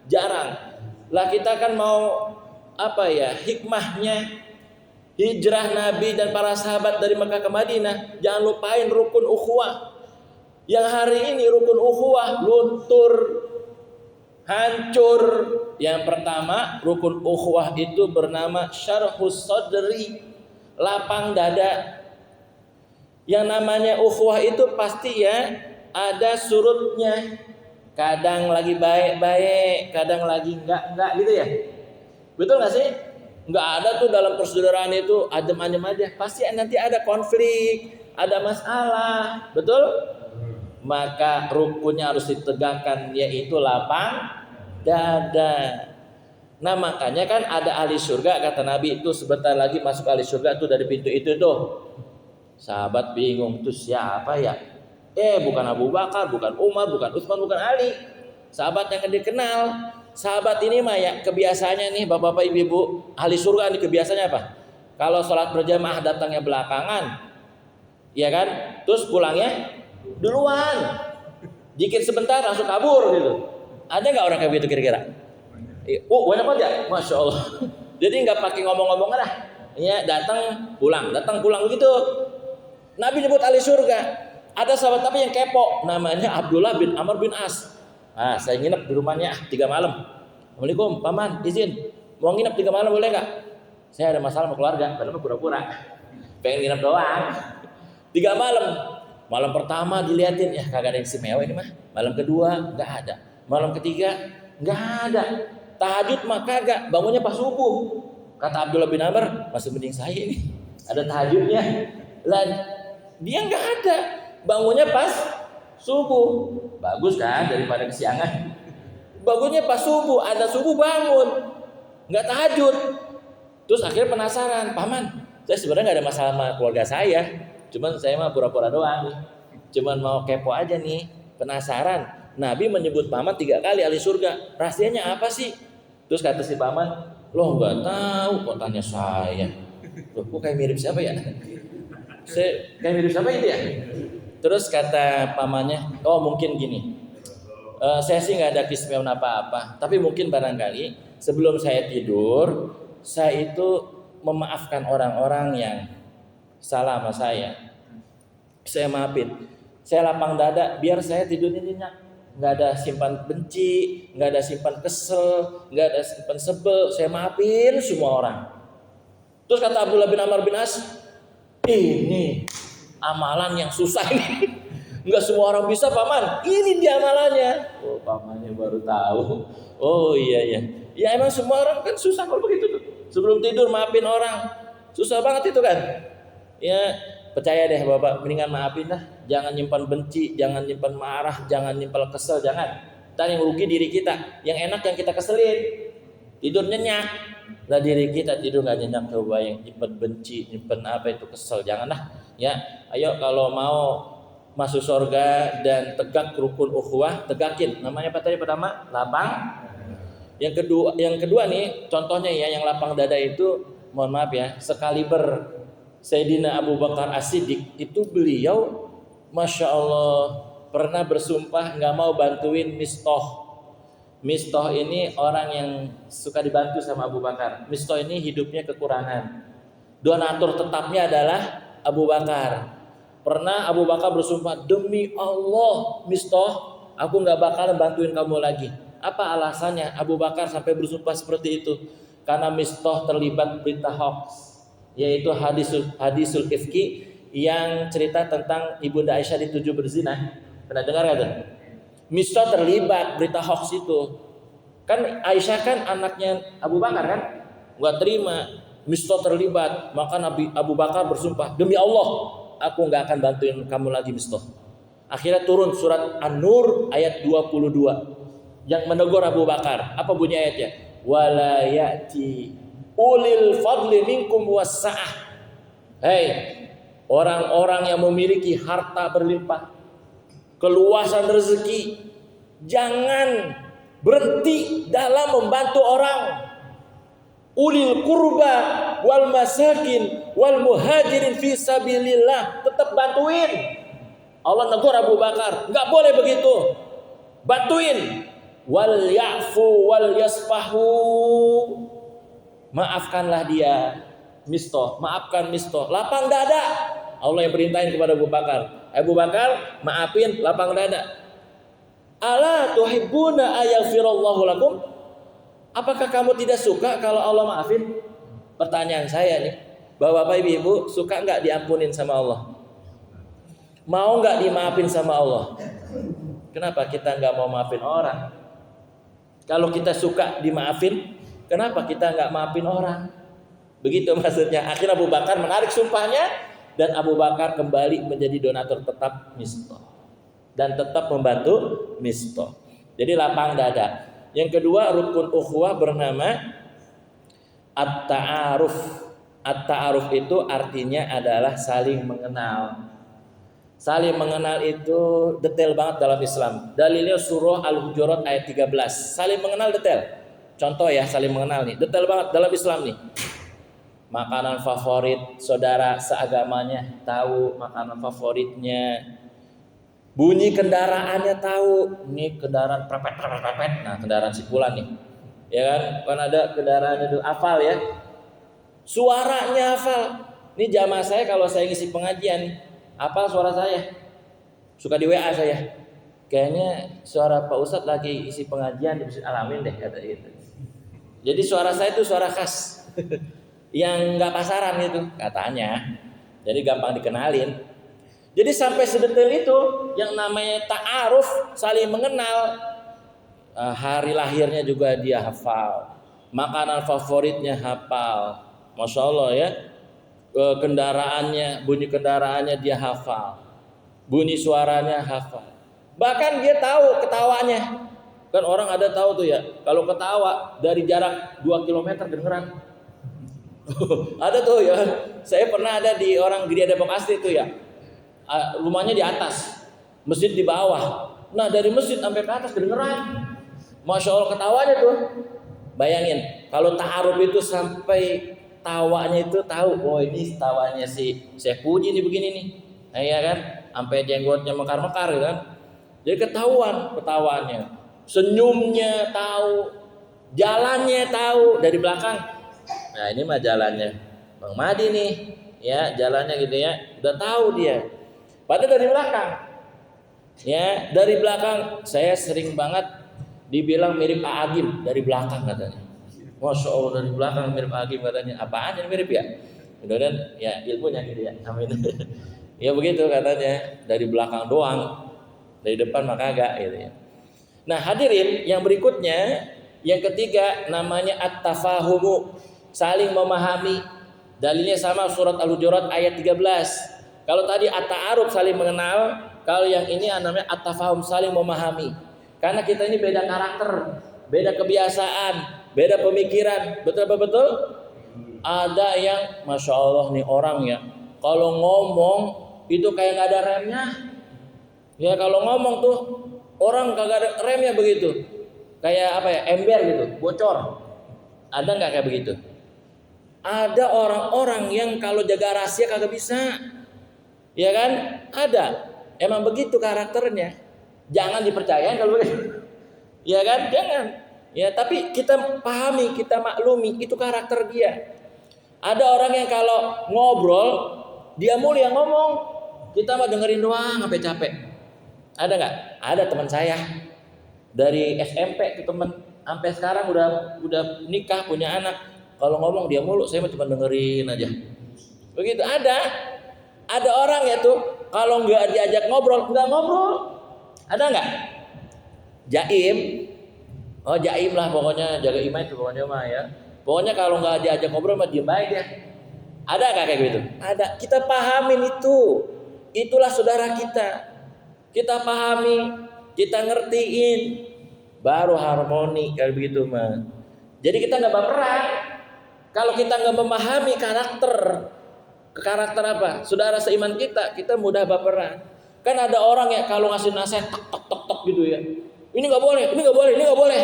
Speaker 2: jarang. Lah kita kan mau hikmahnya hijrah Nabi dan para sahabat dari Mekah ke Madinah. Jangan lupain rukun ukhuwah. Yang hari ini rukun ukhuwah luntur, hancur. Yang pertama, rukun ukhuwah itu bernama syarhus sadri, lapang dada. Yang namanya ukhuwah itu pasti ya ada surutnya. Kadang lagi baik-baik, kadang lagi enggak gitu ya. Betul enggak sih? Enggak ada tuh dalam persaudaraan itu adem-adem aja. Pasti nanti ada konflik, ada masalah. Betul? Maka rukunnya harus ditegakkan, yaitu lapang dada. Nah makanya kan ada ahli surga, kata Nabi itu sebentar lagi masuk ahli surga tuh dari pintu itu tuh. Sahabat bingung tuh siapa ya? Bukan Abu Bakar, bukan Umar, bukan Utsman, bukan Ali. Sahabat yang dikenal. Sahabat ini mah ya kebiasaannya nih bapak-bapak ibu-ibu ahli surga nih kebiasaannya apa? Kalau sholat berjamaah datangnya belakangan, ya kan? Terus pulangnya duluan. Dikit sebentar langsung kabur gitu. Ada nggak orang kayak gitu kira-kira? Banyak banget ya, masya Allah. Jadi nggak pakai ngomong-ngomong lah. Ya datang pulang gitu. Nabi nyebut ahli surga. Ada sahabat tapi yang kepo, namanya Abdullah bin Amr bin As. Saya nginep di rumahnya 3 malam. Assalamualaikum, paman, izin. Mau nginep 3 malam boleh nggak? Saya ada masalah sama keluarga, padahal pura-pura. Pengen nginep doang. 3 malam. Malam pertama diliatin, ya kagak ada yang istimewa ini mah. Malam kedua nggak ada. Malam ketiga nggak ada. Tahajud mah kagak, bangunnya pas subuh. Kata Abdullah bin Amr, masih mending saya ini. Ada tahajudnya. Lah dia nggak ada. Bangunnya pas subuh. Bagus kan daripada kesiangan. Bangunnya pas subuh, ada subuh bangun. Nggak tahajud. Terus akhirnya penasaran, paman, saya sebenarnya nggak ada masalah sama keluarga saya. Cuman saya mah pura-pura doang. Cuman mau kepo aja nih, penasaran. Nabi menyebut paman 3 kali ahli surga. Rahasianya apa sih? Terus kata si paman, loh nggak tahu, kok tanya saya. Loh kok kayak mirip siapa ya? Kayak mirip siapa itu ya? Terus kata pamannya, oh mungkin gini, saya sih nggak ada keistimewaan apa-apa, tapi mungkin barangkali sebelum saya tidur, saya itu memaafkan orang-orang yang salah sama saya. Saya maafin, saya lapang dada biar saya tidurnya nyenyak, nggak ada simpan benci, nggak ada simpan kesel, nggak ada simpan sebel, saya maafin semua orang. Terus kata Abdullah bin Amr bin As, ini amalan yang susah ini. Enggak semua orang bisa paman. Ini dia amalannya. Oh pamannya baru tahu. Oh iya. Ya emang semua orang kan susah kalau begitu tuh. Sebelum tidur maafin orang. Susah banget itu kan. Ya percaya deh bapak. Mendingan maafin lah. Jangan nyimpan benci. Jangan nyimpan marah. Jangan nyimpan kesel. Jangan. Ntar yang rugi diri kita. Yang enak yang kita keselin. Tidur nyenyak. Lah diri kita tidur gak nyenyak. Coba yang nyimpan benci. Nyimpan apa itu kesel. Janganlah. Ya ayo kalau mau masuk surga dan tegak rukun ukhuwah, tegakin. Namanya apa tadi pertama? Lapang. Yang kedua nih, contohnya ya yang lapang dada itu, mohon maaf ya, sekaliber Sayyidina Abu Bakar As-Siddiq itu beliau, masya Allah, pernah bersumpah nggak mau bantuin Mistah. Mistah ini orang yang suka dibantu sama Abu Bakar. Mistah ini hidupnya kekurangan. Donatur tetapnya adalah Abu Bakar. Pernah Abu Bakar bersumpah, demi Allah Mistah, aku gak bakalan bantuin kamu lagi. Apa alasannya Abu Bakar sampai bersumpah seperti itu? Karena Mistah terlibat berita hoax, yaitu hadisul ifki, yang cerita tentang Ibunda Aisyah dituduh berzina. Pernah dengar gak tuh? Mistah terlibat berita hoax itu. Kan Aisyah kan anaknya Abu Bakar kan? Gak terima Mistah terlibat, maka Nabi Abu Bakar bersumpah, demi Allah aku gak akan bantuin kamu lagi Mistah. Akhirnya turun surat An-Nur ayat 22 yang menegur Abu Bakar. Apa bunyi ayatnya? Wala ya'ti ulil fadli minkum wassa'ah. Hei orang-orang yang memiliki harta berlimpah, keluasan rezeki, jangan berhenti dalam membantu orang. Ulil kurba wal masakin wal muhajirin fi sabilillah, tetap bantuin. Allah negur Abu Bakar, enggak boleh begitu. Bantuin. Wal ya'fu wal yasfahu, maafkanlah dia Mistah, maafkan Mistah, lapang dada. Allah yang perintahin kepada Abu Bakar. Abu Bakar maafin, lapang dada. Ala tuhibbuna ayaghfirallahu lakum? Apakah kamu tidak suka kalau Allah maafin? Pertanyaan saya nih, Bapak Ibu, suka nggak diampunin sama Allah? Mau nggak dimaafin sama Allah? Kenapa kita nggak mau maafin orang? Kalau kita suka dimaafin, kenapa kita nggak maafin orang? Begitu maksudnya. Akhirnya Abu Bakar menarik sumpahnya dan Abu Bakar kembali menjadi donatur tetap Mistah dan tetap membantu Mistah. Jadi lapang dada. Yang kedua rukun ukhuwah bernama at-ta'aruf. At-ta'aruf itu artinya adalah saling mengenal. Saling mengenal itu detail banget dalam Islam. Dalilnya surah Al-Hujurat ayat 13. Saling mengenal detail. Contoh ya, saling mengenal nih, detail banget dalam Islam nih. Makanan favorit saudara seagamanya tahu makanan favoritnya. Bunyi kendaraannya tahu. Ini kendaraan prepet. Nah, kendaraan si Fulan nih. Ya kan? Kan ada kendaraan itu hafal ya. Suaranya hafal. Ini jamaah saya kalau saya ngisi pengajian, hafal suara saya. Suka di WA saya. Kayaknya suara Pak Ustadz lagi isi pengajian di Masjid Al-Amin deh kata gitu. Jadi suara saya itu suara khas. Yang enggak pasaran gitu katanya. Jadi gampang dikenalin. Jadi sampai sedetail itu yang namanya ta'aruf, saling mengenal. Hari lahirnya juga dia hafal, makanan favoritnya hafal, masya Allah ya. Kendaraannya, bunyi kendaraannya dia hafal, bunyi suaranya hafal. Bahkan dia tahu ketawanya. Kan orang ada tahu tuh ya, kalau ketawa dari jarak 2 km kedengeran. Ada tuh ya. Saya pernah ada di orang Gria Depok asli tuh ya. Rumahnya di atas, masjid di bawah. Nah dari masjid sampai ke atas kedengeran, masya Allah ketawanya tuh. Bayangin kalau ta'aruf itu sampai tawanya itu tahu, oh ini tawanya si Syekh Puji nih begini nih, ya kan? Sampai jenggotnya mekar-mekar kan? Jadi ketahuan ketawanya, senyumnya tahu, jalannya tahu dari belakang. Nah ini mah jalannya Bang Madi nih, ya jalannya gitu ya, udah tahu dia. Padahal dari belakang, ya dari belakang saya sering banget dibilang mirip Agim dari belakang katanya. Masya Allah dari belakang mirip Agim katanya. Apaan yang mirip ya? Mudah-mudahan ya ilmunya gitu ya. Amin. Ya begitu katanya, dari belakang doang, dari depan mah kagak gitu ya. Nah hadirin yang berikutnya, yang ketiga namanya at-tafahumu, saling memahami. Dalilnya sama surat Al-Hujurat ayat 13. Kalau tadi at-ta'aruf saling mengenal, kalau yang ini namanya at-tafahum saling memahami. Karena kita ini beda karakter, beda kebiasaan, beda pemikiran. Betul apa betul? Ada yang masya Allah nih orang ya, kalau ngomong itu kayak nggak ada remnya. Ya kalau ngomong tuh orang kagak ada remnya begitu. Kayak apa ya, ember gitu, bocor. Ada nggak kayak begitu? Ada orang-orang yang kalau jaga rahasia kagak bisa. Ya kan? Ada. Emang begitu karakternya. Jangan dipercaya kalau begitu. Ya kan? Jangan. Ya, tapi kita pahami, kita maklumi itu karakter dia. Ada orang yang kalau ngobrol dia mulu yang ngomong. Kita mah dengerin doang sampai capek. Ada nggak? Ada teman saya dari SMP itu teman sampai sekarang udah nikah punya anak. Kalau ngomong dia mulu, saya mah cuma dengerin aja. Begitu ada orang ya tuh kalau nggak diajak ngobrol nggak ngobrol. Ada nggak? Jaim, oh jaim lah pokoknya, jaga iman itu pokoknya mah ya. Pokoknya kalau nggak diajak ngobrol mah diem aja dia. Ada nggak kayak gitu? Ada. Kita pahamin itu. Itulah saudara kita. Kita pahami, kita ngertiin, baru harmoni kayak begitu mah. Jadi kita nggak baperan. Kalau kita nggak memahami karakter apa? Saudara seiman kita mudah baperan. Kan ada orang ya kalau ngasih nasihat tok gitu ya. Ini nggak boleh, ini nggak boleh, ini nggak boleh.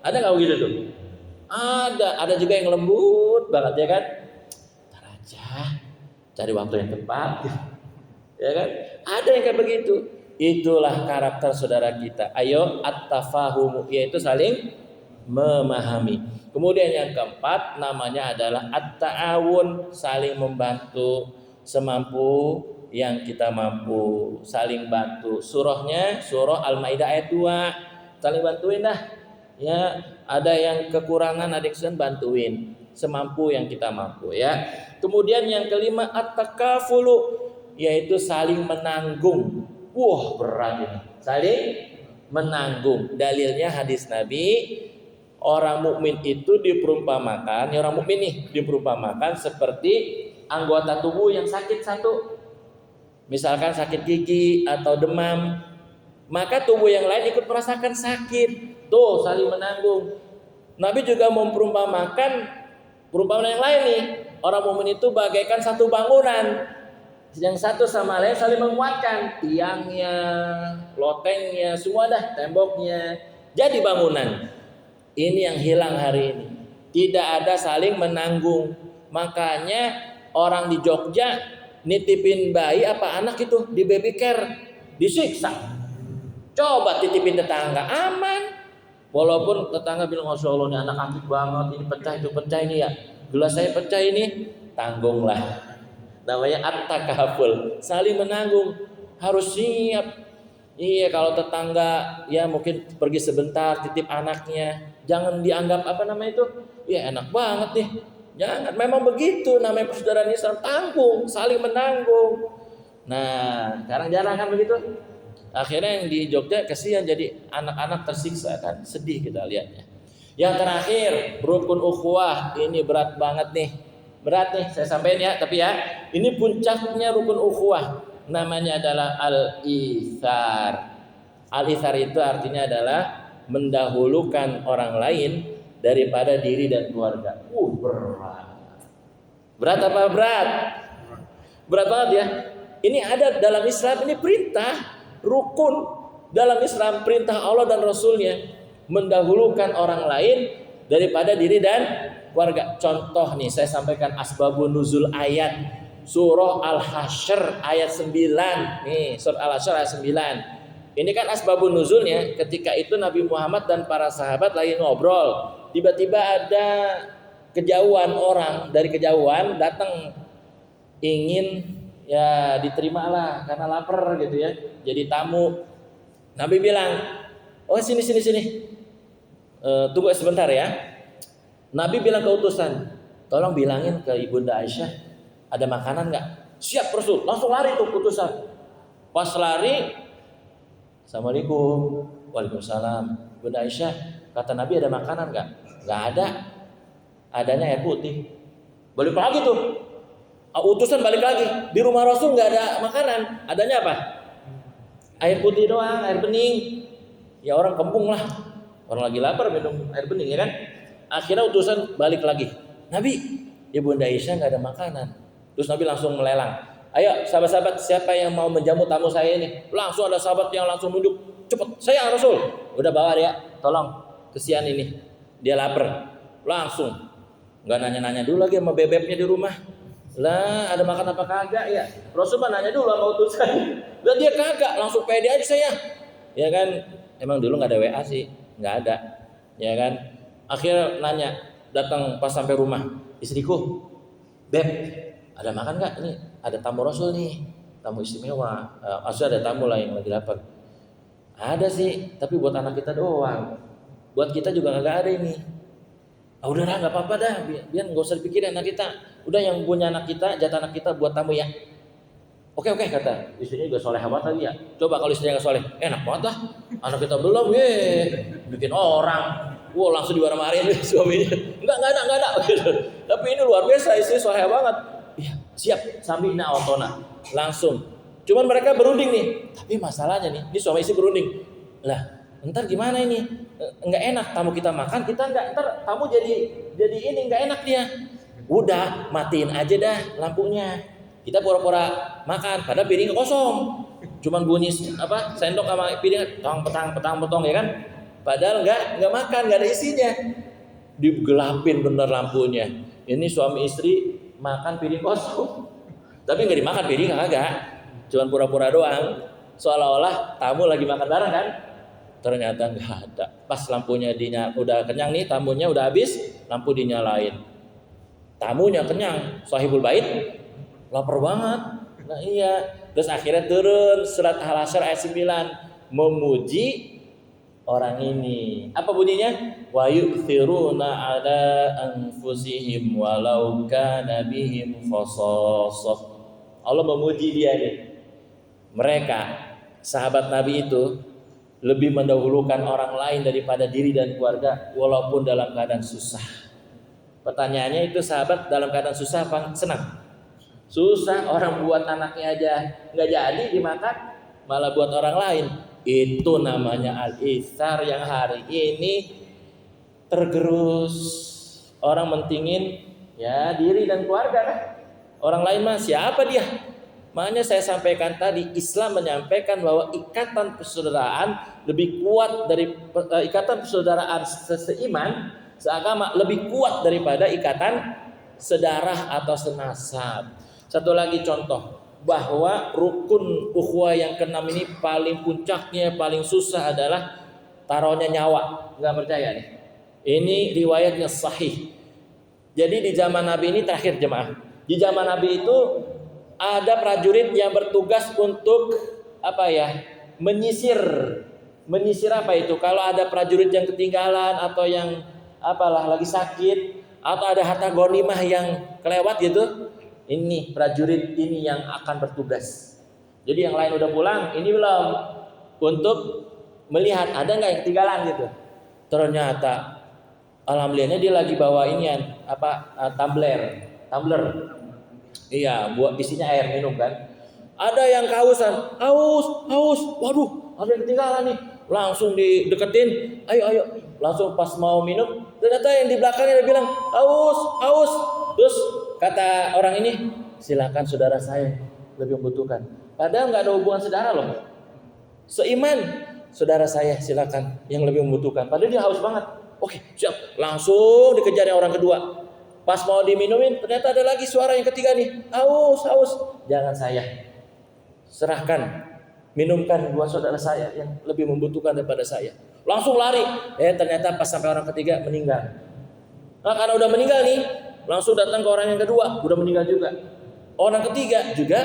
Speaker 2: Ada nggak begitu tuh? Ada juga yang lembut banget ya kan? Ntar aja, cari waktu yang tepat. Ya kan? Ada yang kayak begitu. Itulah karakter saudara kita. Ayo at-tafahumu, yaitu saling memahami. Kemudian yang keempat namanya adalah at-ta'awun, saling membantu semampu yang kita mampu, saling bantu. Surahnya surah Al-Maidah ayat 2. Saling bantuin dah. Ya, ada yang kekurangan ada yang bantuin semampu yang kita mampu ya. Kemudian yang kelima at-takafulu, yaitu saling menanggung. Wah, berat ini. Saling menanggung. Dalilnya hadis Nabi, orang mukmin itu diperumpamakan, orang mukmin nih diperumpamakan seperti anggota tubuh yang sakit satu. Misalkan sakit gigi atau demam, maka tubuh yang lain ikut merasakan sakit. Tuh, saling menanggung. Nabi juga memperumpamakan perumpamaan yang lain nih. Orang mukmin itu bagaikan satu bangunan. Yang satu sama lain saling menguatkan, tiangnya, lotengnya, semua dah, temboknya. Jadi bangunan. Ini yang hilang hari ini. Tidak ada saling menanggung. Makanya orang di Jogja nitipin bayi apa anak itu di baby care disiksa. Coba titipin tetangga, aman. Walaupun tetangga bilang, Masya Allah ini anak aktif banget, ini pecah itu pecah ini ya, gelas saya pecah ini, tanggunglah. Namanya at-takaful, saling menanggung, harus siap. Iya, kalau tetangga ya mungkin pergi sebentar titip anaknya, jangan dianggap apa namanya itu, ya enak banget nih. Jangan, memang begitu namanya persaudaraan Islam, tanggung, saling menanggung. Nah, sekarang jarang kan begitu. Akhirnya yang di Jogja kasihan, jadi anak-anak tersiksa kan, sedih kita lihatnya. Yang terakhir, rukun ukhuwah, ini berat banget nih. Berat nih saya sampaikan ya, tapi ya ini puncaknya rukun ukhuwah, namanya adalah al-itsar. Al-itsar itu artinya adalah mendahulukan orang lain daripada diri dan keluarga. Berat. Berat apa berat? Berat banget ya. Ini ada dalam Islam, ini perintah rukun dalam Islam, perintah Allah dan Rasulnya mendahulukan orang lain daripada diri dan keluarga. Contoh nih saya sampaikan asbabun nuzul ayat surah Al-Hasyr ayat 9. Nih surah Al-Hasyr ayat 9. Ini kan asbabun nuzulnya, ketika itu Nabi Muhammad dan para sahabat lagi ngobrol, tiba-tiba ada kejauhan orang dari kejauhan datang ingin ya diterimalah karena lapar gitu ya, jadi tamu. Nabi bilang, oh sini, tunggu sebentar ya. Nabi bilang ke utusan, tolong bilangin ke Ibunda Aisyah ada makanan nggak? Siap Rasul, langsung lari tuh utusan. Pas lari, Assalamualaikum, waalaikumsalam. Bunda Aisyah, kata Nabi ada makanan nggak? Nggak ada, adanya air putih. Balik lagi tuh, utusan balik lagi, di rumah Rasul nggak ada makanan, adanya apa? Air putih doang, air bening. Ya orang kampung lah, orang lagi lapar minum air bening ya kan. Akhirnya utusan balik lagi, Nabi, ya Bunda Aisyah nggak ada makanan. Terus Nabi langsung melelang, ayo sahabat-sahabat siapa yang mau menjamu tamu saya ini? Langsung ada sahabat yang langsung nunjuk, cepet saya Rasul. Udah bawa dia, tolong kesian ini, dia lapar. Langsung, nggak nanya-nanya dulu lagi sama bebeknya di rumah. Lah ada makan apa kagak ya? Rasul mah nanya dulu sama utusan. Dan dia kagak, langsung pede aja saya. Ya kan, emang dulu nggak ada WA sih, nggak ada. Ya kan, akhirnya nanya, datang pas sampai rumah, istriku, Beb, ada makan nggak? Ini ada tamu Rasul nih, tamu istimewa. Maksudnya ada tamu lah yang lagi lapar. Ada sih, tapi buat anak kita doang. Buat kita juga nggak ada ini. Udah lah, nggak apa-apa dah, biar nggak usah dipikirin anak kita. Udah yang punya anak kita, jatah anak kita buat tamu ya. Oke kata istrinya juga soleh banget tadi ya. Coba kalau istrinya nggak soleh, enak banget lah. Anak kita belum, bikin orang. Wow, langsung dimarah-marahin suaminya. Enggak ada. Tapi ini luar biasa, istri soleh banget. Iya, siap, samina otona. Langsung. Cuman mereka berunding nih. Tapi masalahnya nih, ini suami istri berunding. Lah, ntar gimana ini? Enggak enak tamu kita makan, kita enggak, ntar tamu jadi ini enggak enak dia. Udah, matiin aja dah lampunya. Kita pura-pura makan, padahal piringnya kosong. Cuman bunyi apa? Sendok sama piring petang ya kan? Padahal enggak makan, enggak ada isinya. Digelapin bener lampunya. Ini suami istri makan piring kosong. Tapi enggak dimakan piring kagak. Cuman pura-pura doang. Seolah-olah tamu lagi makan bareng kan? Ternyata enggak ada. Pas lampunya udah kenyang nih, tamunya udah habis, lampu dinyalain. Tamunya kenyang, sahibul bait lapar banget. Nah iya. Terus akhirnya turun surat Al-Hasyr ayat 9 memuji orang ini. Apa bunyinya? Wa yu'thiruna ala anfusihim walau kana bihim khasasah. Allah memuji dia nih. Mereka sahabat Nabi itu lebih mendahulukan orang lain daripada diri dan keluarga walaupun dalam keadaan susah. Pertanyaannya itu sahabat dalam keadaan susah apa senang? Susah, orang buat anaknya aja nggak jadi dimakan, malah buat orang lain. Itu namanya al-itsar yang hari ini tergerus. Orang mentingin ya diri dan keluarga kan. Orang lain mah siapa dia? Makanya saya sampaikan tadi, Islam menyampaikan bahwa ikatan persaudaraan lebih kuat dari ikatan persaudaraan seiman, seagama lebih kuat daripada ikatan sedarah atau senasab. Satu lagi contoh, bahwa rukun ukhuwah yang keenam ini paling puncaknya, paling susah adalah taruhnya nyawa. Nggak percaya nih? Ini riwayatnya sahih. Jadi di zaman Nabi ini terakhir jemaah. Di zaman Nabi itu ada prajurit yang bertugas untuk menyisir apa itu? Kalau ada prajurit yang ketinggalan atau yang lagi sakit atau ada harta ghanimah yang kelewat gitu, ini prajurit ini yang akan bertugas. Jadi yang lain udah pulang, ini belum, untuk melihat ada nggak yang ketinggalan gitu. Ternyata alhamdulillahnya dia lagi bawa inian tumbler. Iya, buat isinya air minum kan. Ada yang kehausan, haus. Waduh, ada yang ketinggalan nih. Langsung dideketin, ayo. Langsung pas mau minum, ternyata yang di belakangnya dia bilang, haus. Terus kata orang ini, silakan saudara saya lebih membutuhkan. Padahal nggak ada hubungan saudara loh. Seiman, saudara saya silakan yang lebih membutuhkan. Padahal dia haus banget. Oke, siap. Langsung dikejar yang orang kedua. Pas mau diminumin, ternyata ada lagi suara yang ketiga nih. Haus. Jangan saya. Serahkan. Minumkan buat saudara saya yang lebih membutuhkan daripada saya. Langsung lari. Ternyata pas sampai orang ketiga meninggal. Nah, karena udah meninggal nih, langsung datang ke orang yang kedua. Udah meninggal juga. Orang ketiga juga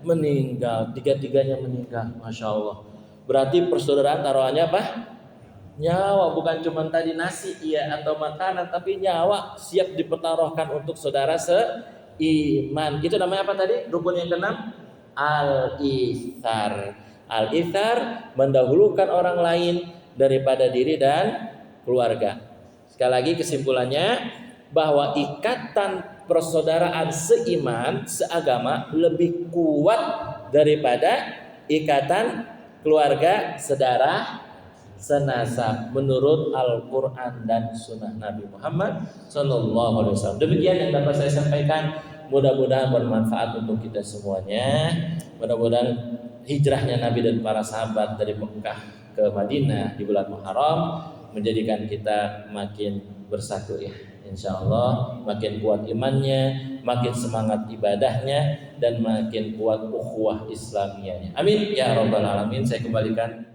Speaker 2: meninggal. Tiga-tiganya meninggal. Masya Allah. Berarti persaudaraan taruhannya apa? Nyawa, bukan cuma tadi nasi atau makanan, tapi nyawa siap dipertaruhkan untuk saudara seiman. Itu namanya apa tadi? Rukun yang keenam, al-itsar. Al-itsar mendahulukan orang lain daripada diri dan keluarga. Sekali lagi kesimpulannya bahwa ikatan persaudaraan seiman, seagama lebih kuat daripada ikatan keluarga sedarah senasab menurut Al-Quran dan Sunnah Nabi Muhammad SAW. Demikian yang dapat saya sampaikan. Mudah-mudahan bermanfaat untuk kita semuanya. Mudah-mudahan hijrahnya Nabi dan para sahabat dari Mekah ke Madinah di bulan Muharram menjadikan kita makin bersatu ya. Insya Allah makin kuat imannya, makin semangat ibadahnya, dan makin kuat ukhuwah Islamiyahnya. Amin ya rabbal alamin. Saya kembalikan